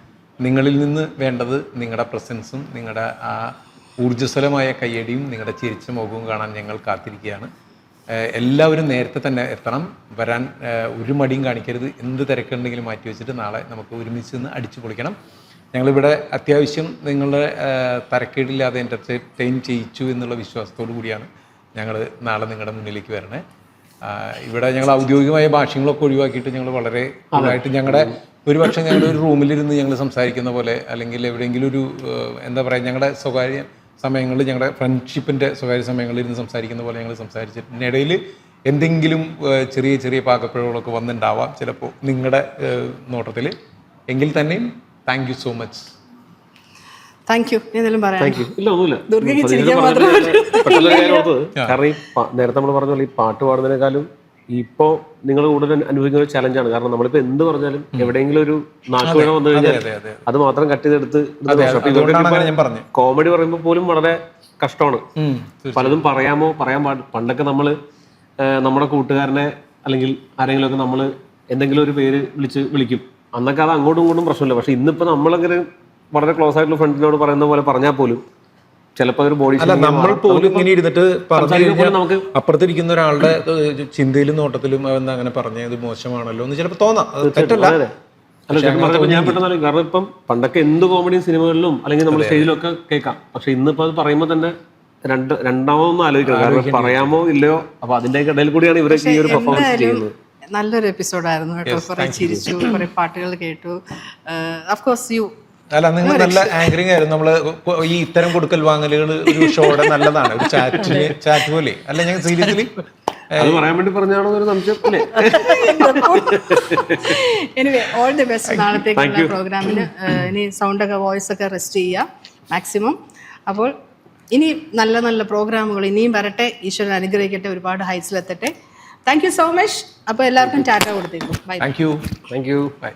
നിങ്ങളിൽ നിന്ന് വേണ്ടത് നിങ്ങളുടെ പ്രസൻസും നിങ്ങളുടെ ആ ഊർജ്ജസ്വലമായ കയ്യടിയും നിങ്ങളുടെ ചിരിച്ച മുഖവും കാണാൻ ഞങ്ങൾ കാത്തിരിക്കുകയാണ്. എല്ലാവരും നേരത്തെ തന്നെ എത്തണം. വരാൻ ഒരു മടിയും കാണിക്കരുത്. എന്ത് തിരക്കുണ്ടെങ്കിലും മാറ്റി വെച്ചിട്ട് നാളെ നമുക്ക് ഒരുമിച്ച് നിന്ന് അടിച്ചു പൊളിക്കണം. ഞങ്ങളിവിടെ അത്യാവശ്യം നിങ്ങളുടെ തരക്കേടില്ലാതെ എൻ്റർടൈൻ ചെയ്യിച്ചു എന്നുള്ള വിശ്വാസത്തോടു കൂടിയാണ് ഞങ്ങൾ നാളെ നിങ്ങളുടെ മുന്നിലേക്ക് വരണേ. ഇവിടെ ഞങ്ങൾ ഔദ്യോഗികമായ ഭാഷകളൊക്കെ ഒഴിവാക്കിയിട്ട് ഞങ്ങൾ വളരെ ഇതായിട്ട് ഞങ്ങളുടെ ഒരുപക്ഷെ ഞങ്ങളുടെ ഒരു റൂമിലിരുന്ന് ഞങ്ങൾ സംസാരിക്കുന്ന പോലെ, അല്ലെങ്കിൽ എവിടെയെങ്കിലും ഒരു എന്താ പറയുക, ഞങ്ങളുടെ സ്വകാര്യ സമയങ്ങളിൽ, ഞങ്ങളുടെ ഫ്രണ്ട്ഷിപ്പിൻ്റെ സ്വകാര്യ സമയങ്ങളിൽ ഇരുന്ന് സംസാരിക്കുന്ന പോലെ ഞങ്ങൾ സംസാരിച്ചിട്ടിടയിൽ എന്തെങ്കിലും ചെറിയ ചെറിയ പാകപ്പിഴകളൊക്കെ വന്നിട്ടുണ്ടാവാം ചിലപ്പോൾ നിങ്ങളുടെ നോട്ടത്തിൽ. എങ്കിൽ തന്നെയും thank you so much. Thank you. എന്തെങ്കിലും പറയാം? ഇല്ല, ഒന്നുമില്ല. ദുർഗയ്ക്ക് ചിരിക്കാൻ മാത്രമേ കാരണം നേരത്തെ നമ്മൾ പറഞ്ഞ പോലെ ഈ പാട്ട് പാടുന്നതിനേക്കാളും ഈ ഇപ്പോൾ നിങ്ങൾ കൂടുതൽ അനുഭവിക്കുന്ന ഒരു ചലഞ്ചാണ്. കാരണം നമ്മളിപ്പോൾ എന്ത് പറഞ്ഞാലും എവിടെയെങ്കിലും ഒരു നാക്കുപിഴ വന്നു കഴിഞ്ഞാൽ അത് മാത്രം കട്ട് ചെയ്തെടുത്ത് കോമഡി പറയുമ്പോൾ പോലും വളരെ കഷ്ടമാണ്. പലതും പറയാൻ പണ്ടൊക്കെ നമ്മൾ നമ്മുടെ കൂട്ടുകാരനെ അല്ലെങ്കിൽ ആരെങ്കിലുമൊക്കെ നമ്മൾ എന്തെങ്കിലും ഒരു പേര് വിളിക്കും. അന്നൊക്കെ അത് അങ്ങോട്ടും ഇങ്ങോട്ടും പ്രശ്നമില്ല. പക്ഷെ ഇന്നിപ്പോൾ നമ്മളങ്ങനെ വളരെ ക്ലോസ് ആയിട്ടുള്ള ഫ്രണ്ട്സിനോട് പറയുന്ന പോലെ പറഞ്ഞാൽ പോലും ചിലപ്പോൾ ഒരു ബോഡി നമ്മൾ പോലും ഇങ്ങനെ ഇരുന്നിട്ട് നമുക്ക് അപ്പുറത്തിരിക്കുന്ന ഒരാളുടെ ചിന്തയിലും നോട്ടത്തിലും അവൻ അങ്ങനെ പറഞ്ഞത് മോശമാണല്ലോ എന്ന് ചിലപ്പോൾ തോന്നാം. ഞാൻ പെട്ടെന്ന് കാരണം ഇപ്പം പണ്ടൊക്കെ എന്ത് കോമഡിയും സിനിമകളിലും അല്ലെങ്കിൽ നമ്മൾ സ്റ്റേജിലൊക്കെ കേൾക്കാം. പക്ഷെ ഇന്നിപ്പോൾ അത് പറയുമ്പോൾ തന്നെ രണ്ടാമതൊന്നും ആലോചിക്കണം, കാരണം പറയാമോ ഇല്ലയോ. അപ്പൊ അതിന്റെ ഇടയിൽ കൂടിയാണ് ഇവരൊക്കെ ഈ ഒരു പെർഫോമൻസ് ചെയ്യുന്നത്. നല്ലൊരു എപ്പിസോഡായിരുന്നു കേട്ടോ. കുറെ ചിരിച്ചു, കുറെ പാട്ടുകൾ കേട്ടു. ഓഫ് കോഴ്സ് യു അല്ല, നിങ്ങൾ നല്ല ആങ്കറിങ് ആയിരുന്നു. നമ്മള് ഈ ഇത്തരം കൊടുക്കൽ വാങ്ങലുകൾ ഒരു ഷോയുടെ നല്ലതാണ്, ഒരു ചാറ്റ് പോലെ അല്ല. ഞാൻ സീരിയസ്ലി അത് പറയാൻ വേണ്ടി പറഞ്ഞാണോ ഒരു സംശയം. എനിവേ ഓൾ ദി ബെസ്റ്റ് നാളത്തേക്കുള്ള പ്രോഗ്രാമിന്. ഇനി സൗണ്ടൊക്കെ വോയിസ് ഒക്കെ റെസ്റ്റ് ചെയ്യുക മാക്സിമം. അപ്പോൾ ഇനി നല്ല നല്ല പ്രോഗ്രാമുകൾ ഇനിയും വരട്ടെ. ഈശ്വരൻ അനുഗ്രഹിക്കട്ടെ, ഒരുപാട് ഹൈറ്റ്സിലെത്തട്ടെ. Thank you so much. അപ്പോൾ എല്ലാവർക്കും ടാറ്റ കൊടുത്തേക്കും. Bye. Thank you. Thank you. By.